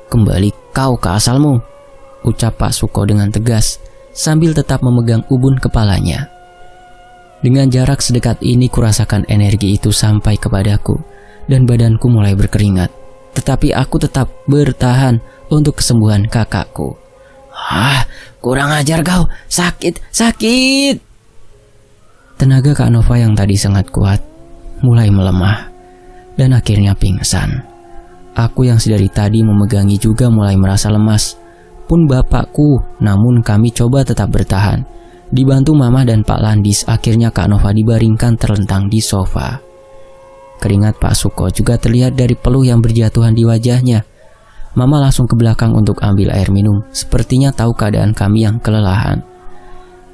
Kembali kau ke asalmu, ucap Pak Suko dengan tegas sambil tetap memegang ubun kepalanya. Dengan jarak sedekat ini kurasakan energi itu sampai kepadaku dan badanku mulai berkeringat. Tetapi aku tetap bertahan untuk kesembuhan kakakku. Kurang ajar kau. Sakit. Tenaga Kak Nova yang tadi sangat kuat mulai melemah dan akhirnya pingsan. Aku yang sedari tadi memegangi juga mulai merasa lemas. Pun bapakku, namun kami coba tetap bertahan. Dibantu Mama dan Pak Landis, akhirnya Kak Nova dibaringkan terlentang di sofa. Keringat Pak Suko juga terlihat dari peluh yang berjatuhan di wajahnya. Mama langsung ke belakang untuk ambil air minum, sepertinya tahu keadaan kami yang kelelahan.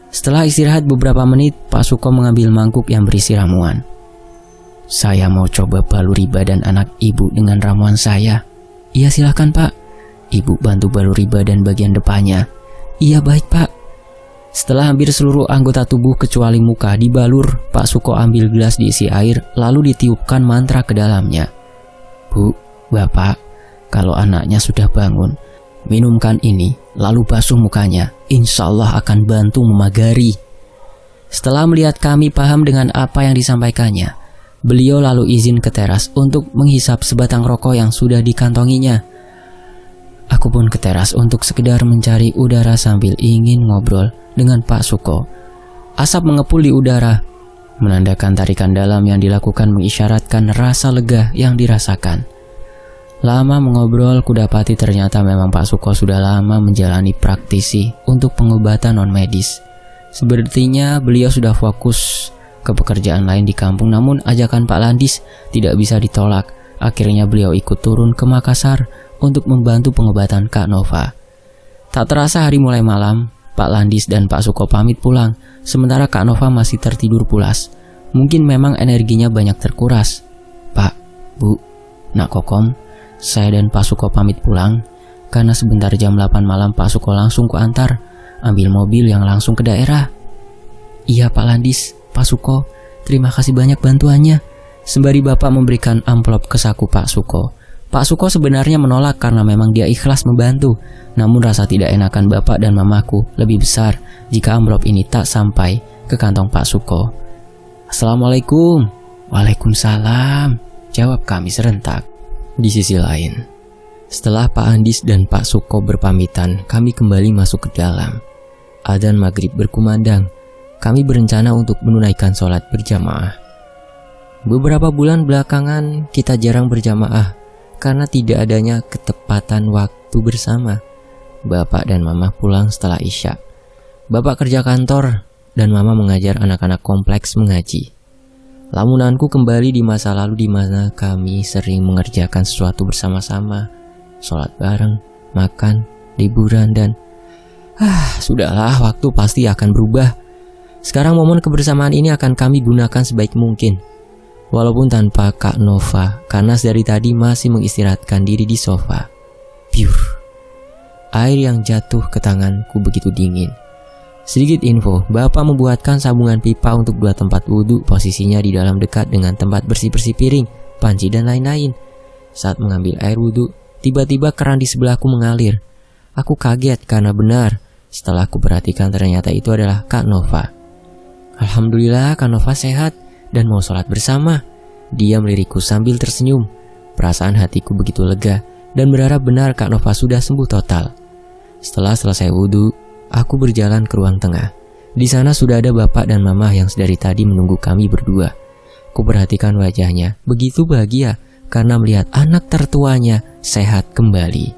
Setelah istirahat beberapa menit, Pak Suko mengambil mangkuk yang berisi ramuan. Saya mau coba baluri badan anak ibu dengan ramuan saya. Iya silahkan Pak. Ibu bantu baluri badan bagian depannya. Iya baik Pak. Setelah hampir seluruh anggota tubuh kecuali muka dibalur, Pak Suko ambil gelas diisi air lalu ditiupkan mantra ke dalamnya. Bu, Bapak, kalau anaknya sudah bangun, minumkan ini lalu basuh mukanya. Insya Allah akan bantu memagari. Setelah melihat kami paham dengan apa yang disampaikannya, beliau lalu izin ke teras untuk menghisap sebatang rokok yang sudah dikantonginya. Aku pun ke teras untuk sekedar mencari udara sambil ingin ngobrol dengan Pak Suko. Asap mengepul di udara, menandakan tarikan dalam yang dilakukan mengisyaratkan rasa lega yang dirasakan. Lama mengobrol, kudapati ternyata memang Pak Suko sudah lama menjalani praktisi untuk pengobatan non-medis. Sepertinya beliau sudah fokus ke pekerjaan lain di kampung, namun ajakan Pak Landis tidak bisa ditolak. Akhirnya beliau ikut turun ke Makassar untuk membantu pengobatan Kak Nova. Tak terasa hari mulai malam, Pak Landis dan Pak Suko pamit pulang, sementara Kak Nova masih tertidur pulas. Mungkin memang energinya banyak terkuras. Pak, Bu, Nak Kokom, saya dan Pak Suko pamit pulang, karena sebentar jam 8 malam Pak Suko langsung kuantar, ambil mobil yang langsung ke daerah. Iya Pak Landis, Pak Suko, terima kasih banyak bantuannya. Sembari Bapak memberikan amplop ke saku Pak Suko. Pak Suko sebenarnya menolak karena memang dia ikhlas membantu. Namun rasa tidak enakan Bapak dan Mamaku lebih besar jika amplop ini tak sampai ke kantong Pak Suko. Assalamualaikum. Waalaikumsalam, jawab kami serentak. Di sisi lain, setelah Pak Andis dan Pak Suko berpamitan, kami kembali masuk ke dalam. Adzan maghrib berkumandang. Kami berencana untuk menunaikan sholat berjamaah. Beberapa bulan belakangan kita jarang berjamaah karena tidak adanya ketepatan waktu bersama. Bapak dan Mama pulang setelah Isya. Bapak kerja kantor dan Mama mengajar anak-anak kompleks mengaji. Lamunanku kembali di masa lalu di mana kami sering mengerjakan sesuatu bersama-sama, sholat bareng, makan, liburan dan sudahlah, waktu pasti akan berubah. Sekarang momen kebersamaan ini akan kami gunakan sebaik mungkin. walaupun tanpa Kak Nova, karena dari tadi masih mengistirahatkan diri di sofa. Piur. Air yang jatuh ke tanganku begitu dingin. Sedikit info, Bapak membuatkan sambungan pipa untuk 2 tempat wudhu, posisinya di dalam dekat dengan tempat bersih-bersih piring, panci dan lain-lain. Saat mengambil air wudhu, tiba-tiba keran di sebelahku mengalir. Aku kaget karena benar, setelah aku perhatikan ternyata itu adalah Kak Nova. Alhamdulillah Kak Nova sehat dan mau sholat bersama. Dia melirikku sambil tersenyum. Perasaan hatiku begitu lega dan berharap benar Kak Nova sudah sembuh total. Setelah selesai wudhu, aku berjalan ke ruang tengah. Di sana sudah ada bapak dan mama yang sedari tadi menunggu kami berdua. Ku perhatikan wajahnya, begitu bahagia karena melihat anak tertuanya sehat kembali.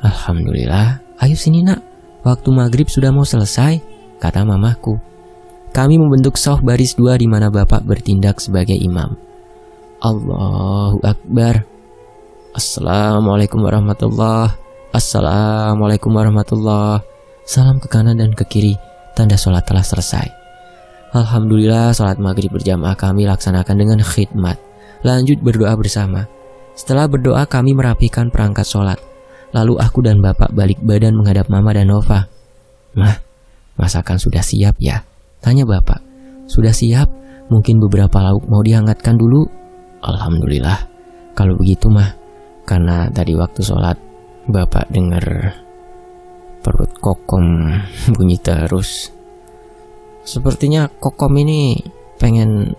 Alhamdulillah, ayo sini nak, waktu maghrib sudah mau selesai, kata mamaku. Kami membentuk shaf baris 2 di mana bapak bertindak sebagai imam. Allahu Akbar. Assalamualaikum warahmatullahi. Assalamualaikum warahmatullahi. Salam ke kanan dan ke kiri, tanda sholat telah selesai. Alhamdulillah, sholat maghrib berjamaah kami laksanakan dengan khidmat. Lanjut berdoa bersama. Setelah berdoa kami merapikan perangkat sholat. Lalu aku dan bapak balik badan menghadap mama dan Nova. Mah, masakan sudah siap ya? Tanya bapak. Sudah siap, mungkin beberapa lauk mau dihangatkan dulu. Alhamdulillah, kalau begitu mah. Karena tadi waktu sholat, bapak dengar perut kokom bunyi terus. Sepertinya kokom ini pengen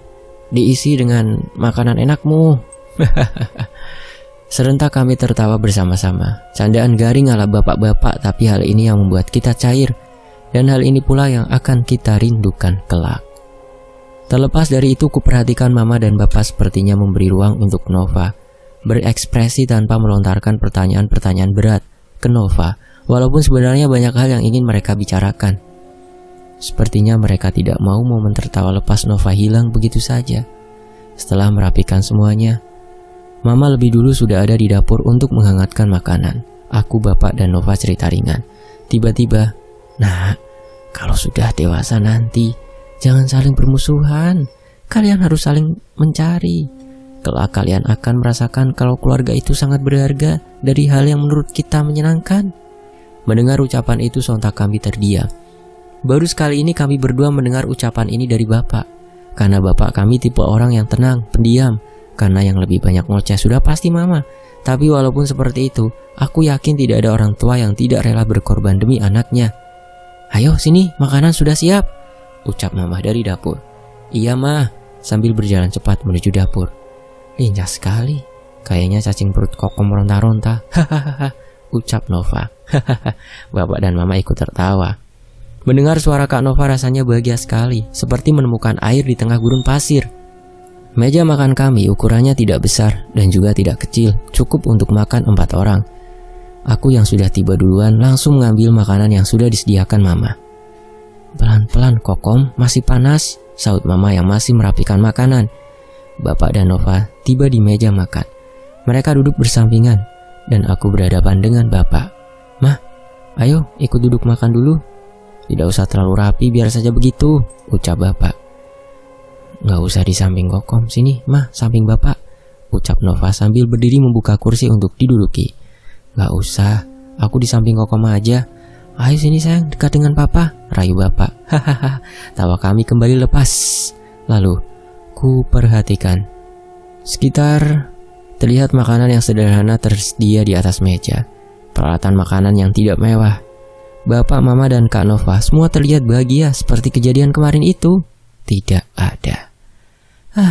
diisi dengan makanan enakmu. Serentak kami tertawa bersama-sama. Candaan garing ala bapak-bapak, tapi hal ini yang membuat kita cair. Dan hal ini pula yang akan kita rindukan kelak. Terlepas dari itu, kuperhatikan mama dan bapak sepertinya memberi ruang untuk Nova berekspresi tanpa melontarkan pertanyaan-pertanyaan berat ke Nova, walaupun sebenarnya banyak hal yang ingin mereka bicarakan. Sepertinya mereka tidak mau momen tertawa lepas Nova hilang begitu saja. Setelah merapikan semuanya, mama lebih dulu sudah ada di dapur untuk menghangatkan makanan. Aku, bapak, dan Nova cerita ringan. Tiba-tiba, "Nah, kalau sudah dewasa nanti, jangan saling bermusuhan. Kalian harus saling mencari. Kelak kalian akan merasakan kalau keluarga itu sangat berharga dari hal yang menurut kita menyenangkan." Mendengar ucapan itu sontak kami terdiam. Baru sekali ini kami berdua mendengar ucapan ini dari bapak. Karena bapak kami tipe orang yang tenang, pendiam. Karena yang lebih banyak ngoceh sudah pasti mama. Tapi walaupun seperti itu, aku yakin tidak ada orang tua yang tidak rela berkorban demi anaknya. "Ayo sini, makanan sudah siap," ucap mama dari dapur. "Iya mah," sambil berjalan cepat menuju dapur. "Lincah sekali, kayaknya cacing perut kokom ronta-ronta," hahaha, ucap Nova. Bapak dan mama ikut tertawa. Mendengar suara Kak Nova rasanya bahagia sekali, seperti menemukan air di tengah gurun pasir. Meja makan kami ukurannya tidak besar dan juga tidak kecil, cukup untuk makan 4 orang. Aku yang sudah tiba duluan langsung mengambil makanan yang sudah disediakan mama. "Pelan-pelan kokom, masih panas," saut mama yang masih merapikan makanan. Bapak dan Nova tiba di meja makan. Mereka duduk bersampingan dan aku berhadapan dengan bapak. "Mah, ayo ikut duduk makan dulu." "Tidak usah terlalu rapi, biar saja begitu," ucap bapak. "Nggak usah di samping kokom, sini mah samping bapak," ucap Nova sambil berdiri membuka kursi untuk diduduki. "Nggak usah, aku di samping kokom aja." "Ayo sini sayang, dekat dengan papa," rayu bapak. Hahaha, tawa kami kembali lepas. Lalu ku perhatikan sekitar, terlihat makanan yang sederhana tersedia di atas meja. Peralatan makanan yang tidak mewah. Bapak, mama, dan Kak Nova semua terlihat bahagia seperti kejadian kemarin itu. Tidak ada.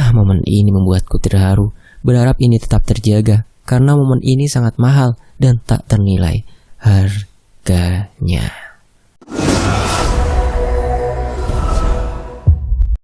Momen ini membuatku terharu. Berharap ini tetap terjaga karena momen ini sangat mahal dan tak ternilai harganya.